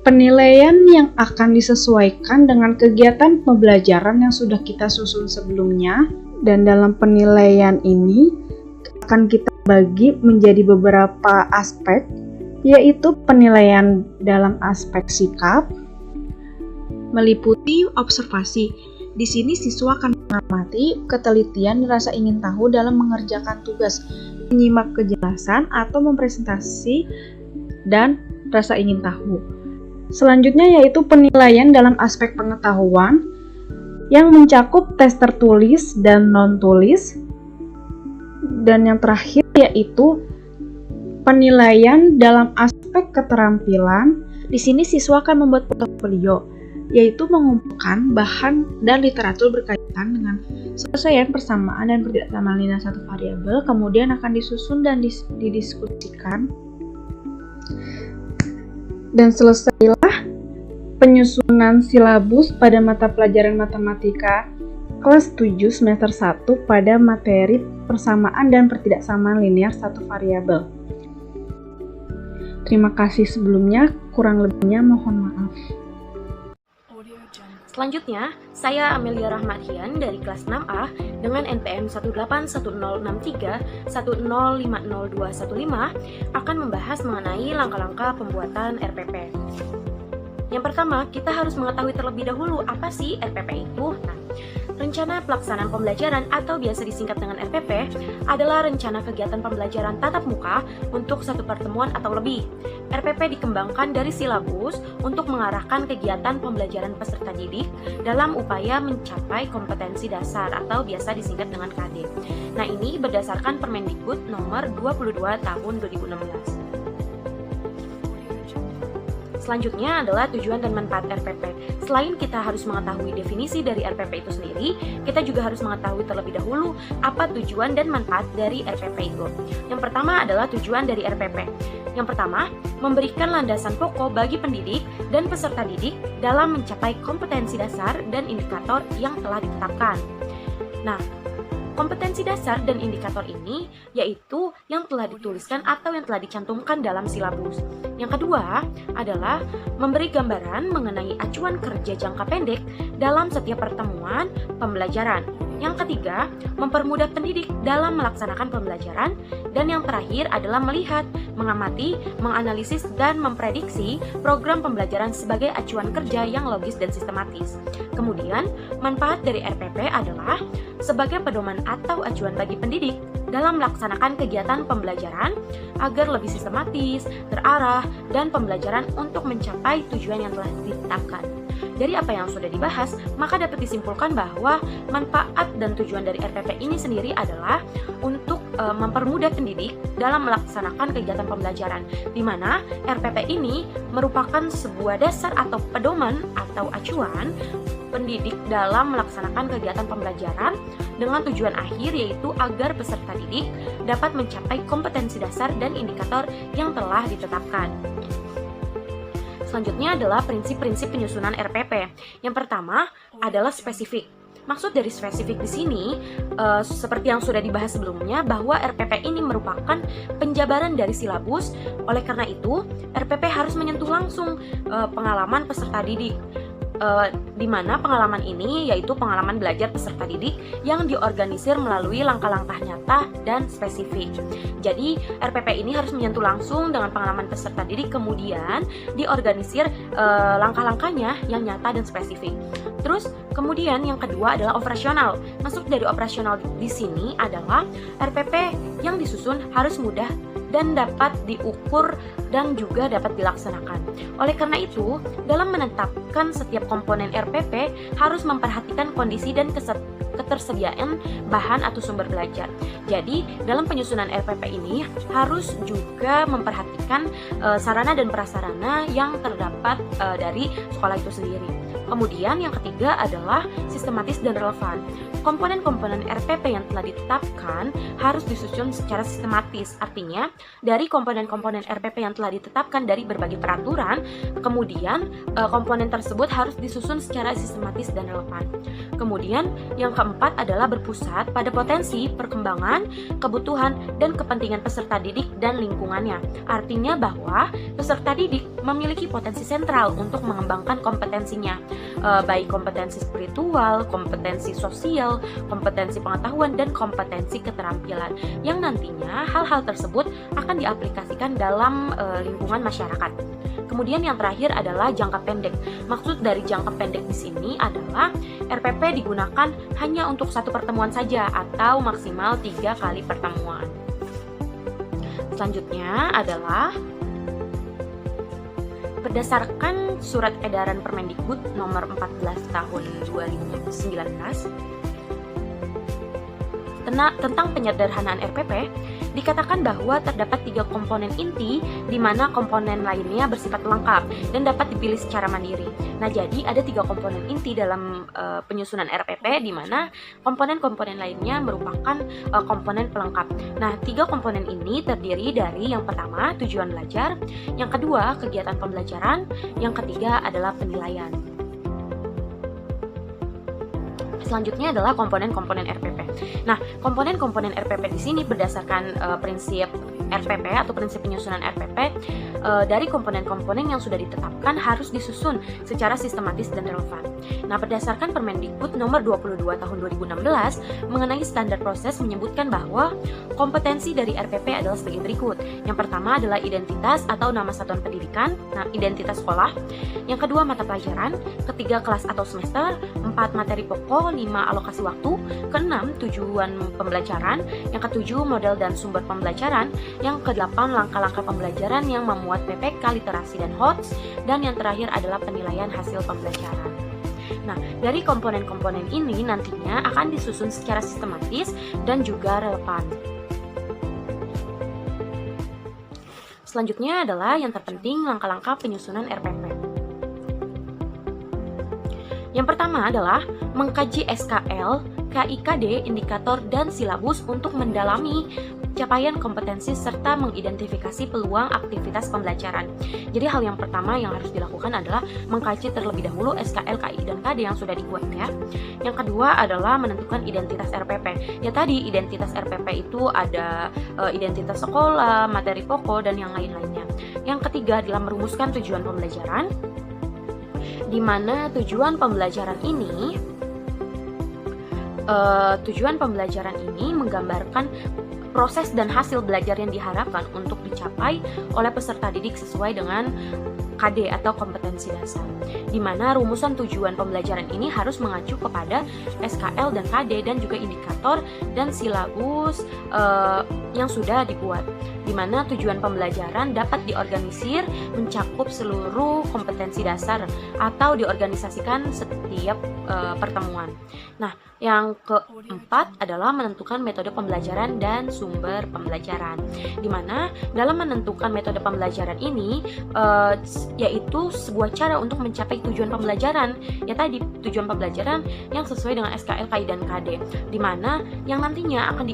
penilaian yang akan disesuaikan dengan kegiatan pembelajaran yang sudah kita susun sebelumnya. Dan dalam penilaian ini akan kita bagi menjadi beberapa aspek, yaitu penilaian dalam aspek sikap, meliputi observasi. Di sini siswa akan mengamati ketelitian dan rasa ingin tahu dalam mengerjakan tugas, menyimak kejelasan atau mempresentasi dan rasa ingin tahu. Selanjutnya yaitu penilaian dalam aspek pengetahuan yang mencakup tes tertulis dan non-tulis. Dan yang terakhir yaitu penilaian dalam aspek keterampilan. Di sini siswa akan membuat portofolio, yaitu mengumpulkan bahan dan literatur berkaitan dengan penyelesaian persamaan dan perbedaan linear satu variabel, kemudian akan disusun dan didiskusikan. Dan selesailah penyusunan silabus pada mata pelajaran matematika kelas 7 semester 1 pada materi persamaan dan pertidaksamaan linear satu variabel. Terima kasih sebelumnya, kurang lebihnya mohon maaf. Selanjutnya, saya Amelia Rahmadian dari kelas 6A dengan NPM 1810631050215 akan membahas mengenai langkah-langkah pembuatan RPP. Yang pertama, kita harus mengetahui terlebih dahulu apa sih RPP itu. Nah, rencana pelaksanaan pembelajaran atau biasa disingkat dengan RPP adalah rencana kegiatan pembelajaran tatap muka untuk satu pertemuan atau lebih. RPP dikembangkan dari silabus untuk mengarahkan kegiatan pembelajaran peserta didik dalam upaya mencapai kompetensi dasar atau biasa disingkat dengan KD. Nah, ini berdasarkan Permendikbud nomor 22 tahun 2016. Selanjutnya adalah tujuan dan manfaat RPP. Selain kita harus mengetahui definisi dari RPP itu sendiri, kita juga harus mengetahui terlebih dahulu apa tujuan dan manfaat dari RPP itu. Yang pertama adalah tujuan dari RPP. Yang pertama, memberikan landasan pokok bagi pendidik dan peserta didik dalam mencapai kompetensi dasar dan indikator yang telah ditetapkan. Nah, kompetensi dasar dan indikator ini yaitu yang telah dituliskan atau yang telah dicantumkan dalam silabus. Yang kedua adalah memberi gambaran mengenai acuan kerja jangka pendek dalam setiap pertemuan pembelajaran. Yang ketiga, mempermudah pendidik dalam melaksanakan pembelajaran. Dan yang terakhir adalah melihat, mengamati, menganalisis, dan memprediksi program pembelajaran sebagai acuan kerja yang logis dan sistematis. Kemudian, manfaat dari RPP adalah sebagai pedoman atau acuan bagi pendidik dalam melaksanakan kegiatan pembelajaran agar lebih sistematis, terarah, dan pembelajaran untuk mencapai tujuan yang telah ditetapkan. Dari apa yang sudah dibahas, maka dapat disimpulkan bahwa manfaat dan tujuan dari RPP ini sendiri adalah untuk mempermudah pendidik dalam melaksanakan kegiatan pembelajaran, di mana RPP ini merupakan sebuah dasar atau pedoman atau acuan pendidik dalam melaksanakan kegiatan pembelajaran dengan tujuan akhir yaitu agar peserta didik dapat mencapai kompetensi dasar dan indikator yang telah ditetapkan. Selanjutnya adalah prinsip-prinsip penyusunan RPP. Yang pertama adalah spesifik. Maksud dari spesifik di sini, seperti yang sudah dibahas sebelumnya, bahwa RPP ini merupakan penjabaran dari silabus. Oleh karena itu, RPP harus menyentuh langsung pengalaman peserta didik. Di mana pengalaman ini yaitu pengalaman belajar peserta didik yang diorganisir melalui langkah-langkah nyata dan spesifik. Jadi RPP ini harus menyentuh langsung dengan pengalaman peserta didik, kemudian diorganisir langkah-langkahnya yang nyata dan spesifik. Terus kemudian yang kedua adalah operasional. Maksud dari operasional di sini adalah RPP yang disusun harus mudah dan dapat diukur dan juga dapat dilaksanakan. Oleh karena itu, dalam menetapkan setiap komponen RPP harus memperhatikan kondisi dan ketersediaan bahan atau sumber belajar. Jadi, dalam penyusunan RPP ini harus juga memperhatikan sarana dan prasarana yang terdapat dari sekolah itu sendiri. Kemudian yang ketiga adalah sistematis dan relevan. Komponen-komponen RPP yang telah ditetapkan harus disusun secara sistematis. Artinya, dari komponen-komponen RPP yang telah ditetapkan dari berbagai peraturan, kemudian komponen tersebut harus disusun secara sistematis dan relevan. Kemudian yang keempat adalah berpusat pada potensi, perkembangan, kebutuhan, dan kepentingan peserta didik dan lingkungannya. Artinya bahwa peserta didik memiliki potensi sentral untuk mengembangkan kompetensinya, baik kompetensi spiritual, kompetensi sosial, kompetensi pengetahuan, dan kompetensi keterampilan, yang nantinya hal-hal tersebut akan diaplikasikan dalam lingkungan masyarakat. Kemudian yang terakhir adalah jangka pendek. Maksud dari jangka pendek di sini adalah RPP digunakan hanya untuk satu pertemuan saja atau maksimal 3 kali pertemuan. Selanjutnya adalah berdasarkan Surat Edaran Permendikbud nomor 14 tahun 2019 tentang penyederhanaan RPP, dikatakan bahwa terdapat 3 komponen inti di mana komponen lainnya bersifat lengkap dan dapat dipilih secara mandiri. Nah, jadi ada 3 komponen inti dalam penyusunan RPP di mana komponen-komponen lainnya merupakan komponen pelengkap. Nah, 3 komponen ini terdiri dari yang pertama tujuan belajar, yang kedua kegiatan pembelajaran, yang ketiga adalah penilaian. Selanjutnya adalah komponen-komponen RPP. Nah, komponen-komponen RPP di sini berdasarkan prinsip RPP atau prinsip penyusunan RPP, dari komponen-komponen yang sudah ditetapkan harus disusun secara sistematis dan relevan. Nah, berdasarkan Permendikbud nomor 22 tahun 2016 mengenai standar proses menyebutkan bahwa kompetensi dari RPP adalah sebagai berikut. Yang pertama adalah identitas atau nama satuan pendidikan, nah identitas sekolah. Yang kedua mata pelajaran, ketiga kelas atau semester, 4 materi pokok, 5 alokasi waktu, keenam tujuan pembelajaran, yang ketujuh model dan sumber pembelajaran, yang kedelapan langkah-langkah pembelajaran yang memuat PPK, literasi dan HOTS, dan yang terakhir adalah penilaian hasil pembelajaran. Nah, dari komponen-komponen ini nantinya akan disusun secara sistematis dan juga relevan. Selanjutnya adalah yang terpenting langkah-langkah penyusunan RPP. Yang pertama adalah mengkaji SKL, KIKD, indikator, dan silabus untuk mendalami capaian kompetensi serta mengidentifikasi peluang aktivitas pembelajaran. Jadi hal yang pertama yang harus dilakukan adalah mengkaji terlebih dahulu SKL, KI, dan KD yang sudah dibuat ya. Yang kedua adalah menentukan identitas RPP. Ya tadi identitas RPP itu ada identitas sekolah, materi pokok, dan yang lain-lainnya. Yang ketiga adalah merumuskan tujuan pembelajaran, di mana tujuan pembelajaran ini menggambarkan proses dan hasil belajar yang diharapkan untuk dicapai oleh peserta didik sesuai dengan KD atau kompetensi dasar, di mana rumusan tujuan pembelajaran ini harus mengacu kepada SKL dan KD dan juga indikator dan silabus yang sudah dibuat, di mana tujuan pembelajaran dapat diorganisir mencakup seluruh kompetensi dasar atau diorganisasikan setiap pertemuan. Nah, yang keempat adalah menentukan metode pembelajaran dan sumber pembelajaran, di mana dalam menentukan metode pembelajaran ini yaitu sebuah cara untuk mencapai tujuan pembelajaran, ya tadi tujuan pembelajaran yang sesuai dengan SKL, KI, dan KD, di mana yang nantinya akan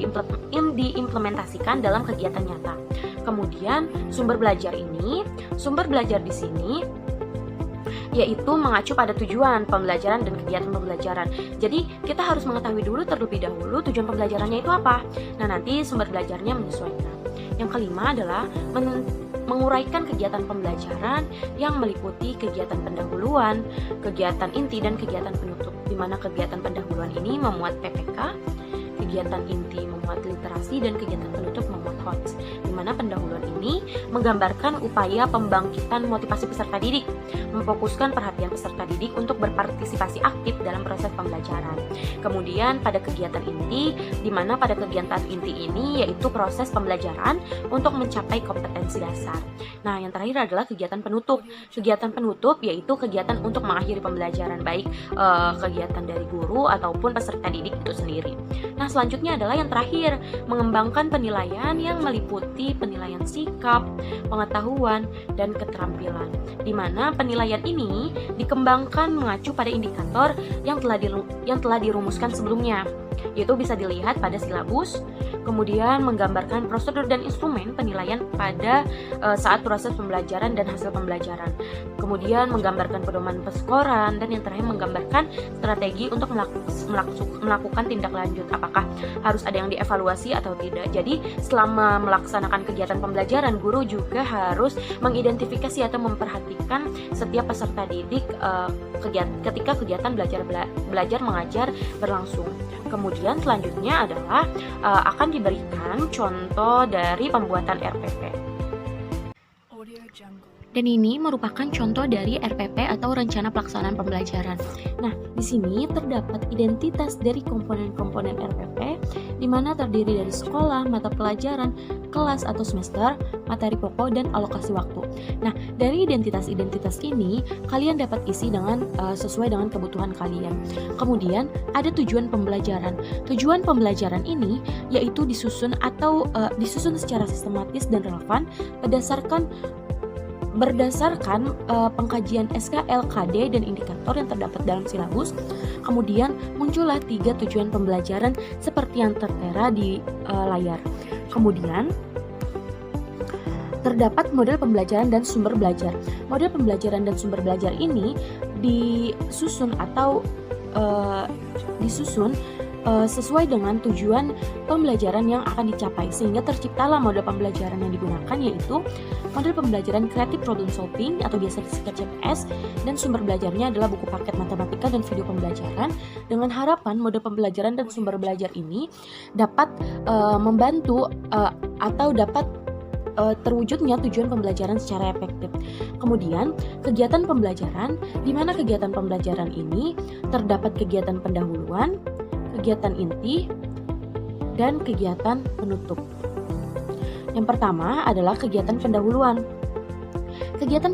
diimplementasikan dalam kegiatan nyata. Kemudian sumber belajar di sini yaitu mengacu pada tujuan pembelajaran dan kegiatan pembelajaran. Jadi kita harus mengetahui dulu terlebih dahulu tujuan pembelajarannya itu apa. Nah, nanti sumber belajarnya menyesuaikan. Yang kelima adalah menguraikan kegiatan pembelajaran yang meliputi kegiatan pendahuluan, kegiatan inti, dan kegiatan penutup, di mana kegiatan pendahuluan ini memuat PPK, kegiatan inti memuat literasi, dan kegiatan penutup memuat HOTS, di mana pendahuluan ini menggambarkan upaya pembangkitan motivasi peserta didik, memfokuskan perhatian peserta didik untuk berpartisipasi aktif dalam proses pembelajaran. Kemudian pada kegiatan inti, di mana pada kegiatan inti ini yaitu proses pembelajaran untuk mencapai kompetensi dasar. Nah, yang terakhir adalah kegiatan penutup. Kegiatan penutup yaitu kegiatan untuk mengakhiri pembelajaran, baik kegiatan dari guru ataupun peserta didik itu sendiri. Nah, selanjutnya adalah yang terakhir, mengembangkan penilaian yang meliputi penilaian sikap, pengetahuan, dan keterampilan, di mana penilaian ini dikembangkan mengacu pada indikator yang telah dirumuskan sebelumnya, yaitu bisa dilihat pada silabus, kemudian menggambarkan prosedur dan instrumen penilaian pada saat proses pembelajaran dan hasil pembelajaran, kemudian menggambarkan pedoman peskoran, dan yang terakhir menggambarkan strategi untuk melakukan tindak lanjut, apakah harus ada yang dievaluasi atau tidak. Jadi selama melaksanakan kegiatan pembelajaran, guru juga harus mengidentifikasi atau memperhatikan setiap peserta didik ketika kegiatan belajar mengajar berlangsung. Kemudian selanjutnya adalah akan diberikan contoh dari pembuatan RPP. Dan ini merupakan contoh dari RPP atau rencana pelaksanaan pembelajaran. Nah, di sini terdapat identitas dari komponen-komponen RPP, di mana terdiri dari sekolah, mata pelajaran, kelas atau semester, materi pokok, dan alokasi waktu. Nah, dari identitas-identitas ini, kalian dapat isi dengan sesuai dengan kebutuhan kalian. Kemudian, ada tujuan pembelajaran. Tujuan pembelajaran ini yaitu disusun secara sistematis dan relevan berdasarkan pengkajian SKL, KD, dan indikator yang terdapat dalam silabus. Kemudian muncullah 3 tujuan pembelajaran seperti yang tertera di layar. Kemudian terdapat model pembelajaran dan sumber belajar. Model pembelajaran dan sumber belajar ini disusun sesuai dengan tujuan pembelajaran yang akan dicapai, sehingga terciptalah model pembelajaran yang digunakan, yaitu model pembelajaran Creative Problem Solving atau biasa disingkat CPS, dan sumber belajarnya adalah buku paket matematika dan video pembelajaran, dengan harapan model pembelajaran dan sumber belajar ini dapat membantu atau dapat terwujudnya tujuan pembelajaran secara efektif. Kemudian, kegiatan pembelajaran, di mana kegiatan pembelajaran ini terdapat kegiatan pendahuluan, kegiatan inti, dan kegiatan penutup. Yang pertama adalah kegiatan pendahuluan. Kegiatan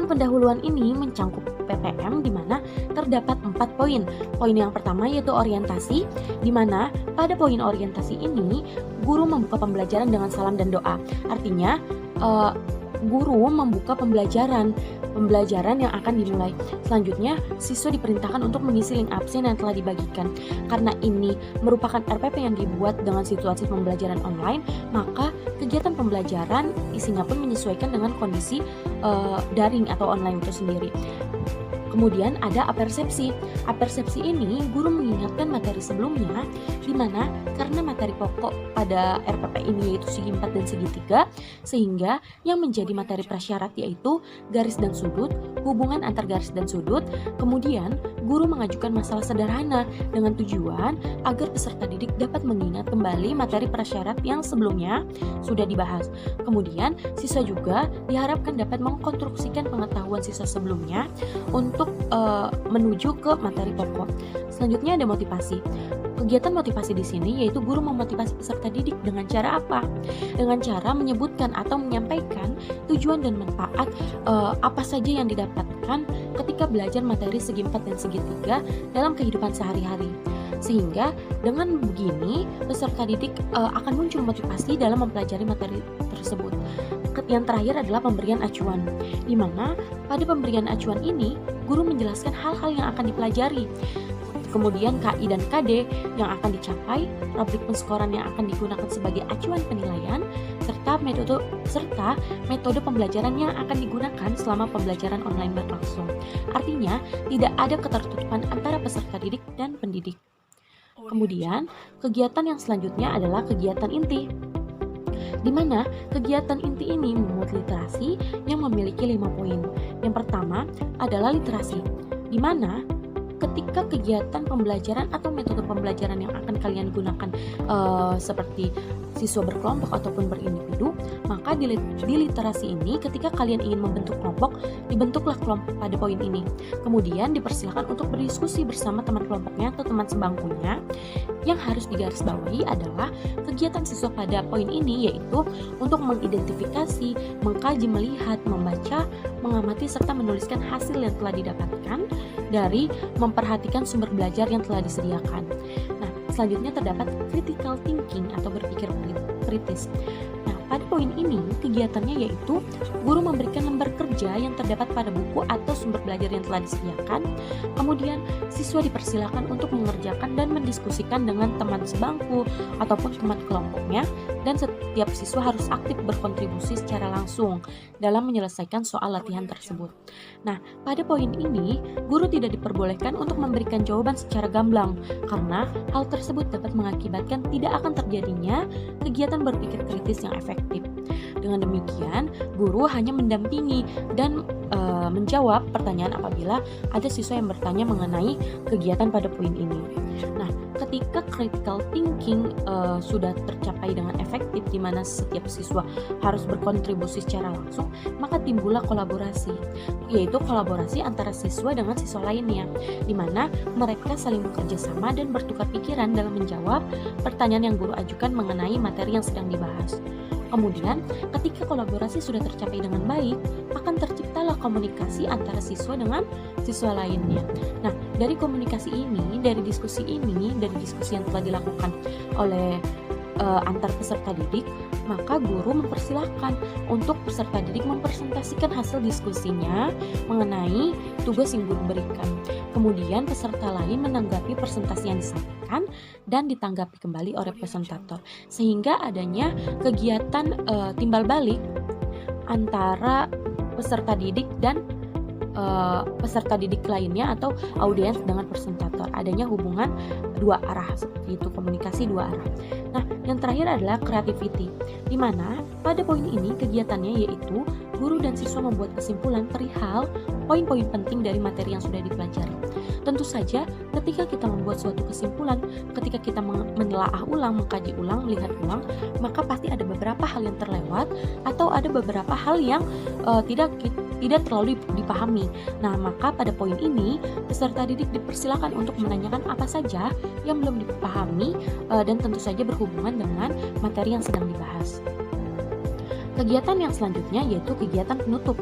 pendahuluan ini mencangkup PPM, di mana terdapat 4 poin. Poin yang pertama yaitu orientasi, di mana pada poin orientasi ini guru membuka pembelajaran dengan salam dan doa. Artinya guru membuka pembelajaran yang akan dimulai. Selanjutnya, siswa diperintahkan untuk mengisi link absen yang telah dibagikan. Karena ini merupakan RPP yang dibuat dengan situasi pembelajaran online, maka kegiatan pembelajaran isinya pun menyesuaikan dengan kondisi daring atau online itu sendiri. Kemudian ada apersepsi. Apersepsi ini guru mengingatkan materi sebelumnya, di mana karena materi pokok pada RPP ini yaitu segi 4 dan segi 3, sehingga yang menjadi materi prasyarat yaitu garis dan sudut, hubungan antar garis dan sudut. Kemudian guru mengajukan masalah sederhana dengan tujuan agar peserta didik dapat mengingat kembali materi prasyarat yang sebelumnya sudah dibahas. Kemudian siswa juga diharapkan dapat mengkonstruksikan pengetahuan siswa sebelumnya untuk menuju ke materi pokok. Selanjutnya ada motivasi. Kegiatan motivasi di sini yaitu guru memotivasi peserta didik dengan cara apa? Dengan cara menyebutkan atau menyampaikan tujuan dan manfaat apa saja yang didapatkan ketika belajar materi segi 4 dan segi 3 dalam kehidupan sehari-hari. Sehingga dengan begini peserta didik akan muncul motivasi dalam mempelajari materi tersebut. Yang terakhir adalah pemberian acuan, di mana pada pemberian acuan ini guru menjelaskan hal-hal yang akan dipelajari, kemudian KI dan KD yang akan dicapai, rubrik penskoran yang akan digunakan sebagai acuan penilaian, serta metode pembelajaran yang akan digunakan selama pembelajaran online berlangsung. Artinya, tidak ada ketertutupan antara peserta didik dan pendidik. Kemudian, kegiatan yang selanjutnya adalah kegiatan inti, di mana kegiatan inti ini memuat literasi yang memiliki 5 poin. Yang pertama adalah literasi, di mana ketika kegiatan pembelajaran atau metode pembelajaran yang akan kalian gunakan seperti siswa berkelompok ataupun berindividu, maka di literasi ini ketika kalian ingin membentuk kelompok, dibentuklah kelompok pada poin ini. Kemudian dipersilakan untuk berdiskusi bersama teman kelompoknya atau teman sebangkunya. Yang harus digarisbawahi adalah kegiatan siswa pada poin ini yaitu untuk mengidentifikasi, mengkaji, melihat, membaca, mengamati serta menuliskan hasil yang telah didapatkan dari memperhatikan sumber belajar yang telah disediakan. Nah, selanjutnya terdapat critical thinking atau berpikir kritis. Nah, pada poin ini kegiatannya yaitu guru memberikan lembar kerja yang terdapat pada buku atau sumber belajar yang telah disediakan. Kemudian siswa dipersilakan untuk mengerjakan dan mendiskusikan dengan teman sebangku ataupun teman kelompoknya, dan setiap siswa harus aktif berkontribusi secara langsung dalam menyelesaikan soal latihan tersebut. Nah, pada poin ini guru tidak diperbolehkan untuk memberikan jawaban secara gamblang karena hal tersebut dapat mengakibatkan tidak akan terjadinya kegiatan berpikir kritis yang efektif. Dengan demikian, guru hanya mendampingi dan menjawab pertanyaan apabila ada siswa yang bertanya mengenai kegiatan pada poin ini. Nah, ketika critical thinking sudah tercapai dengan efektif, di mana setiap siswa harus berkontribusi secara langsung, maka timbullah kolaborasi, yaitu kolaborasi antara siswa dengan siswa lainnya, di mana mereka saling bekerja sama dan bertukar pikiran dalam menjawab pertanyaan yang guru ajukan mengenai materi yang sedang dibahas. Kemudian, ketika kolaborasi sudah tercapai dengan baik, akan terciptalah komunikasi antara siswa dengan siswa lainnya. Nah, dari komunikasi ini, dari diskusi yang telah dilakukan oleh antar peserta didik, maka guru mempersilahkan untuk peserta didik mempresentasikan hasil diskusinya mengenai tugas yang guru berikan. Kemudian peserta lain menanggapi presentasi yang disampaikan dan ditanggapi kembali oleh presentator, sehingga adanya kegiatan timbal balik antara peserta didik dan peserta didik lainnya atau audiens dengan presentator. Adanya hubungan dua arah, seperti itu, komunikasi dua arah. Nah, yang terakhir adalah creativity, di mana pada poin ini kegiatannya yaitu guru dan siswa membuat kesimpulan perihal poin-poin penting dari materi yang sudah dipelajari. Tentu saja ketika kita membuat suatu kesimpulan, ketika kita menelaah ulang, mengkaji ulang, melihat ulang, maka pasti ada beberapa hal yang terlewat atau ada beberapa hal yang tidak terlalu dipahami. Nah, maka pada poin ini peserta didik dipersilakan untuk menanyakan apa saja yang belum dipahami dan tentu saja berhubungan dengan materi yang sedang dibahas. Kegiatan yang selanjutnya yaitu kegiatan penutup.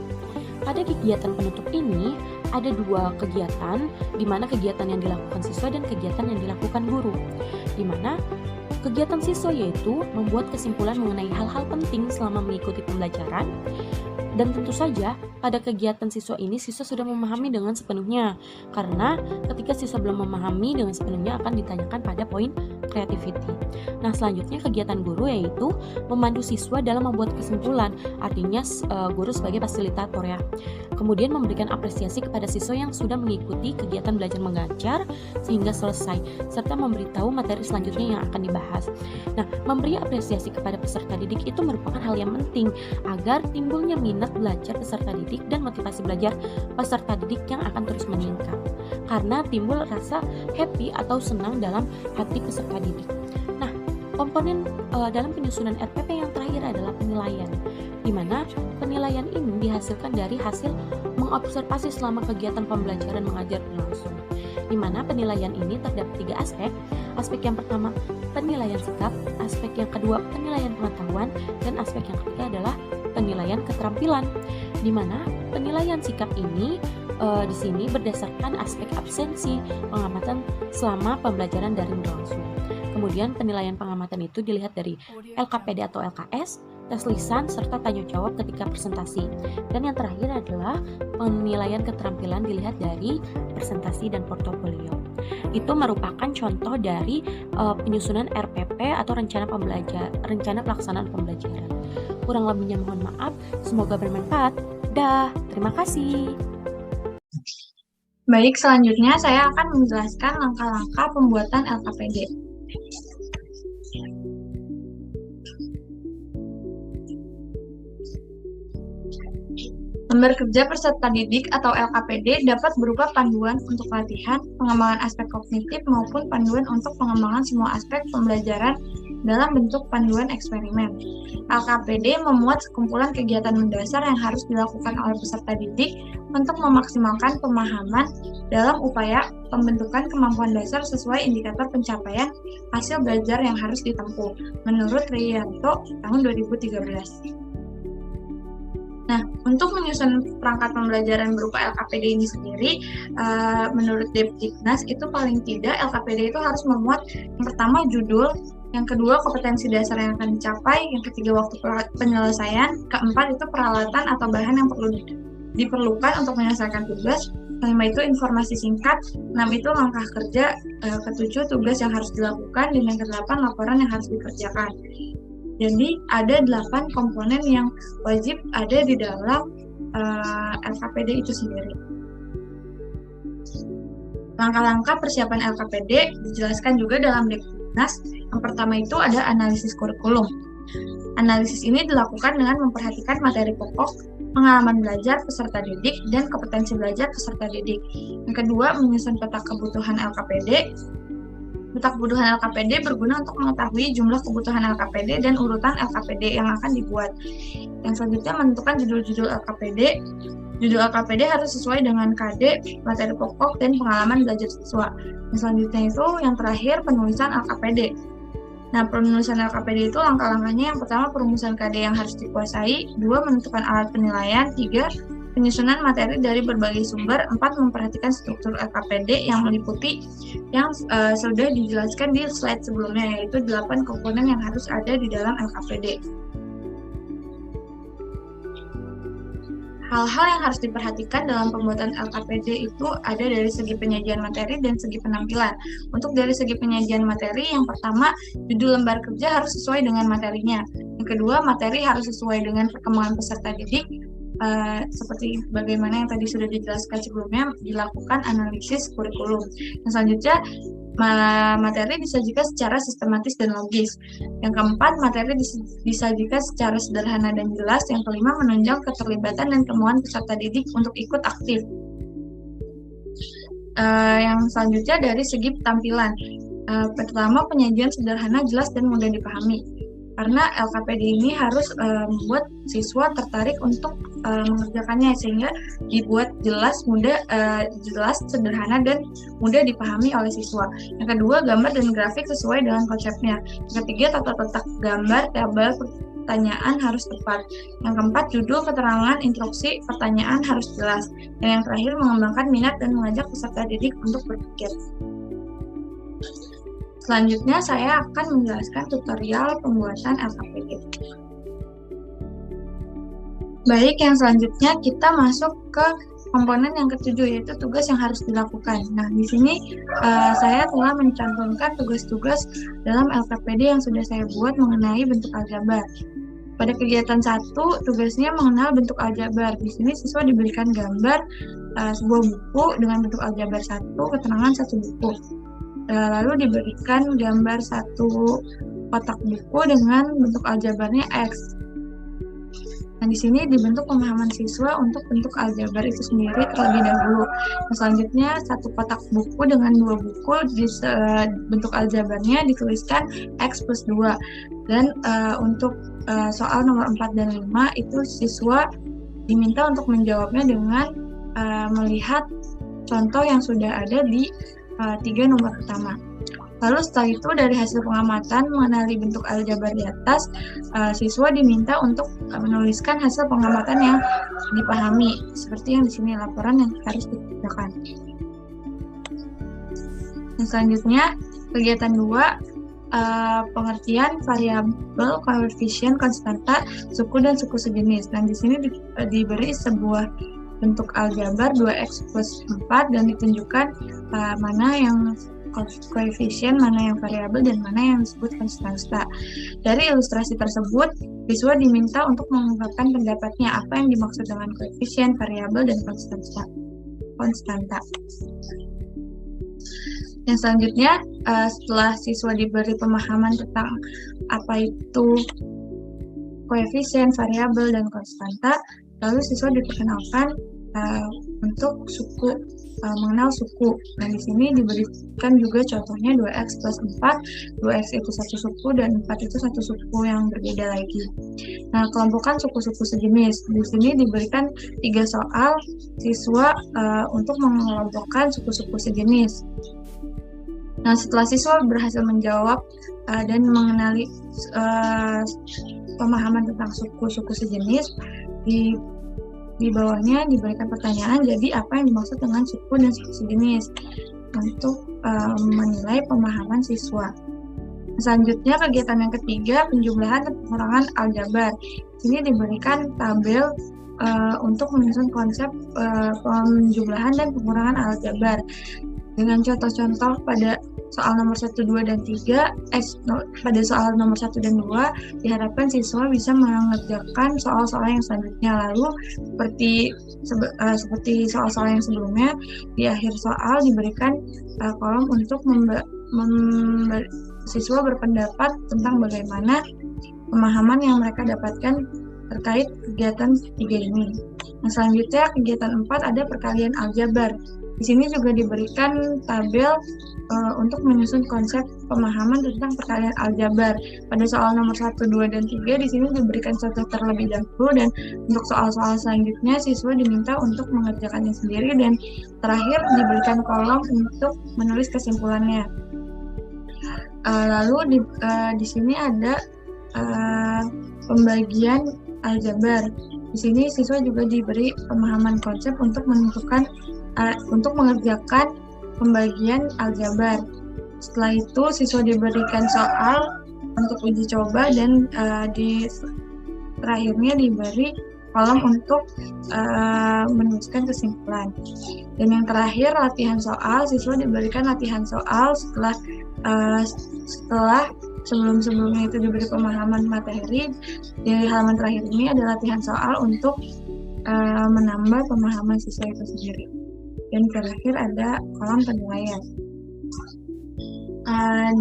Pada kegiatan penutup ini ada dua kegiatan, di mana kegiatan yang dilakukan siswa dan kegiatan yang dilakukan guru. Di mana kegiatan siswa yaitu membuat kesimpulan mengenai hal-hal penting selama mengikuti pembelajaran, Dan tentu saja pada kegiatan siswa ini siswa sudah memahami dengan sepenuhnya, karena ketika siswa belum memahami dengan sepenuhnya akan ditanyakan pada poin creativity. Nah, selanjutnya kegiatan guru yaitu memandu siswa dalam membuat kesimpulan, artinya guru sebagai fasilitator ya. Kemudian memberikan apresiasi kepada siswa yang sudah mengikuti kegiatan belajar mengajar sehingga selesai, serta memberitahu materi selanjutnya yang akan dibahas. Nah, memberi apresiasi kepada peserta didik itu merupakan hal yang penting agar timbulnya minat belajar peserta didik dan motivasi belajar peserta didik yang akan terus meningkat. Karena timbul rasa happy atau senang dalam hati peserta didik. Nah, komponen dalam penyusunan RPP yang terakhir adalah penilaian, di mana penilaian ini dihasilkan dari hasil mengobservasi selama kegiatan pembelajaran mengajar berlangsung. Di mana penilaian ini terdapat 3 aspek. Aspek yang pertama penilaian sikap, aspek yang kedua penilaian pengetahuan, dan aspek yang ketiga adalah penilaian keterampilan. Di mana penilaian sikap ini di sini berdasarkan aspek absensi, pengamatan selama pembelajaran daring berlangsung. Kemudian penilaian pengamatan itu dilihat dari LKPD atau LKS, tes lisan, serta tanya jawab ketika presentasi. Dan yang terakhir adalah penilaian keterampilan dilihat dari presentasi dan portofolio. Itu merupakan contoh dari penyusunan RPP atau rencana pelaksanaan pembelajaran. Kurang lebihnya mohon maaf, semoga bermanfaat. Terima kasih. Baik, selanjutnya saya akan menjelaskan langkah-langkah pembuatan LKPD. Lembar kerja peserta didik atau LKPD dapat berupa panduan untuk latihan, pengembangan aspek kognitif, maupun panduan untuk pengembangan semua aspek pembelajaran dalam bentuk panduan eksperimen. LKPD memuat sekumpulan kegiatan mendasar yang harus dilakukan oleh peserta didik untuk memaksimalkan pemahaman dalam upaya pembentukan kemampuan dasar sesuai indikator pencapaian hasil belajar yang harus ditempuh, menurut Rianto tahun 2013. Nah, untuk menyusun perangkat pembelajaran berupa LKPD ini sendiri, menurut Depdiknas itu paling tidak LKPD itu harus memuat yang pertama judul, yang kedua kompetensi dasar yang akan dicapai, yang ketiga waktu penyelesaian, keempat itu peralatan atau bahan yang perlu diperlukan untuk menyelesaikan tugas, kelima itu informasi singkat, enam itu langkah kerja, ketujuh tugas yang harus dilakukan, dan yang kedelapan laporan yang harus dikerjakan. Jadi ada 8 komponen yang wajib ada di dalam LKPD itu sendiri. Langkah-langkah persiapan LKPD dijelaskan juga dalam Depdiknas. Yang pertama itu ada analisis kurikulum. Analisis ini dilakukan dengan memperhatikan materi pokok, pengalaman belajar peserta didik, dan kompetensi belajar peserta didik. Yang kedua, menyusun peta kebutuhan LKPD. Peta kebutuhan LKPD berguna untuk mengetahui jumlah kebutuhan LKPD dan urutan LKPD yang akan dibuat. Yang selanjutnya menentukan judul-judul LKPD. Judul LKPD harus sesuai dengan KD, materi pokok, dan pengalaman belajar siswa. Yang selanjutnya itu yang terakhir penulisan LKPD. Nah, penulisan LKPD itu langkah-langkahnya yang pertama perumusan KD yang harus dikuasai, 2 menentukan alat penilaian, 3 penyusunan materi dari berbagai sumber, 4 memperhatikan struktur LKPD yang meliputi yang sudah dijelaskan di slide sebelumnya, yaitu 8 komponen yang harus ada di dalam LKPD. Hal-hal yang harus diperhatikan dalam pembuatan LKPD itu ada dari segi penyajian materi dan segi penampilan. Untuk dari segi penyajian materi, yang pertama, judul lembar kerja harus sesuai dengan materinya. Yang kedua, materi harus sesuai dengan perkembangan peserta didik. Seperti bagaimana yang tadi sudah dijelaskan sebelumnya, dilakukan analisis kurikulum. Yang selanjutnya, materi disajikan secara sistematis dan logis. Yang keempat, materi disajikan secara sederhana dan jelas. Yang kelima, menunjang keterlibatan dan kemauan peserta didik untuk ikut aktif. Yang selanjutnya dari segi tampilan. Pertama, penyajian sederhana, jelas, dan mudah dipahami. Karena LKPD ini harus membuat siswa tertarik untuk mengerjakannya, sehingga dibuat jelas, jelas, sederhana, dan mudah dipahami oleh siswa. Yang kedua, gambar dan grafik sesuai dengan konsepnya. Yang ketiga, tata letak gambar, tabel pertanyaan harus tepat. Yang keempat, judul, keterangan, instruksi, pertanyaan harus jelas. Dan yang terakhir, mengembangkan minat dan mengajak peserta didik untuk berpikir. Selanjutnya, saya akan menjelaskan tutorial pembuatan LKPD. Baik, yang selanjutnya kita masuk ke komponen yang ketujuh, yaitu tugas yang harus dilakukan. Nah, di sini saya telah mencantumkan tugas-tugas dalam LKPD yang sudah saya buat mengenai bentuk aljabar. Pada kegiatan 1, tugasnya mengenal bentuk aljabar. Di sini siswa diberikan gambar sebuah buku dengan bentuk aljabar 1, keterangan 1 buku. Lalu diberikan gambar 1 kotak buku dengan bentuk aljabarnya X. Nah, di sini dibentuk pemahaman siswa untuk bentuk aljabar itu sendiri terlebih dahulu. Nah, selanjutnya 1 kotak buku dengan 2 buku di bentuk aljabarnya dituliskan X plus 2. Dan untuk soal nomor 4 dan 5 itu siswa diminta untuk menjawabnya dengan melihat contoh yang sudah ada di 3 nomor pertama. Lalu setelah itu dari hasil pengamatan mengenali bentuk aljabar di atas, siswa diminta untuk menuliskan hasil pengamatan yang dipahami, seperti yang di sini laporan yang harus dikerjakan. Yang selanjutnya kegiatan 2, pengertian variabel, koefisien, konstanta, suku dan suku sejenis. Dan di sini diberi sebuah bentuk aljabar 2x plus 4 dan ditunjukkan mana yang koefisien, mana yang variabel, dan mana yang disebut konstanta. Dari ilustrasi tersebut, siswa diminta untuk mengungkapkan pendapatnya apa yang dimaksud dengan koefisien, variabel, dan konstanta. Yang selanjutnya, setelah siswa diberi pemahaman tentang apa itu koefisien, variabel, dan konstanta, lalu siswa diperkenalkan untuk suku, mengenal suku. Nah, di sini diberikan juga contohnya 2x plus 4, 2x itu 1 suku dan 4 itu 1 suku yang berbeda lagi. Nah, kelompokan suku-suku sejenis. Di sini diberikan 3 soal siswa untuk mengelompokkan suku-suku sejenis. Nah, setelah siswa berhasil menjawab dan mengenali pemahaman tentang suku-suku sejenis, di bawahnya diberikan pertanyaan, jadi apa yang dimaksud dengan suku dan suku sejenis untuk menilai pemahaman siswa. Selanjutnya kegiatan yang ketiga, penjumlahan dan pengurangan aljabar. Di sini diberikan tabel untuk menyusun konsep penjumlahan dan pengurangan aljabar. Dengan contoh-contoh pada soal nomor 1, 2, dan 3, pada soal nomor 1 dan 2, diharapkan siswa bisa mengerjakan soal-soal yang selanjutnya. Lalu, seperti soal-soal yang sebelumnya, di akhir soal diberikan kolom untuk siswa berpendapat tentang bagaimana pemahaman yang mereka dapatkan terkait kegiatan 3 ini. Nah, selanjutnya kegiatan 4 ada perkalian aljabar. Di sini juga diberikan tabel untuk menyusun konsep pemahaman tentang perkalian aljabar. Pada soal nomor 1, 2, dan 3 di sini diberikan contoh terlebih dahulu, dan untuk soal-soal selanjutnya siswa diminta untuk mengerjakannya sendiri, dan terakhir diberikan kolom untuk menulis kesimpulannya. Lalu di sini ada pembagian aljabar. Di sini siswa juga diberi pemahaman konsep untuk mengerjakan pembagian aljabar. Setelah itu siswa diberikan soal untuk uji coba, dan di terakhirnya diberi kolom untuk menuliskan kesimpulan. Dan yang terakhir latihan soal, siswa diberikan latihan soal setelah sebelum-sebelumnya itu diberi pemahaman materi. Di halaman terakhir ini ada latihan soal untuk menambah pemahaman siswa itu sendiri. Dan terakhir ada kolom penilaian.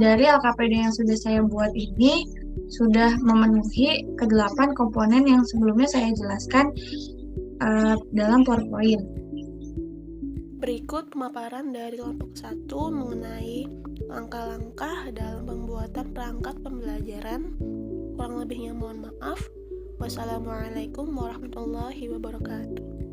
Dari LKPD yang sudah saya buat ini sudah memenuhi ke-8 komponen yang sebelumnya saya jelaskan dalam PowerPoint. Berikut pemaparan dari kelompok 1 mengenai langkah-langkah dalam pembuatan perangkat pembelajaran. Kurang lebihnya mohon maaf. Wassalamualaikum warahmatullahi wabarakatuh.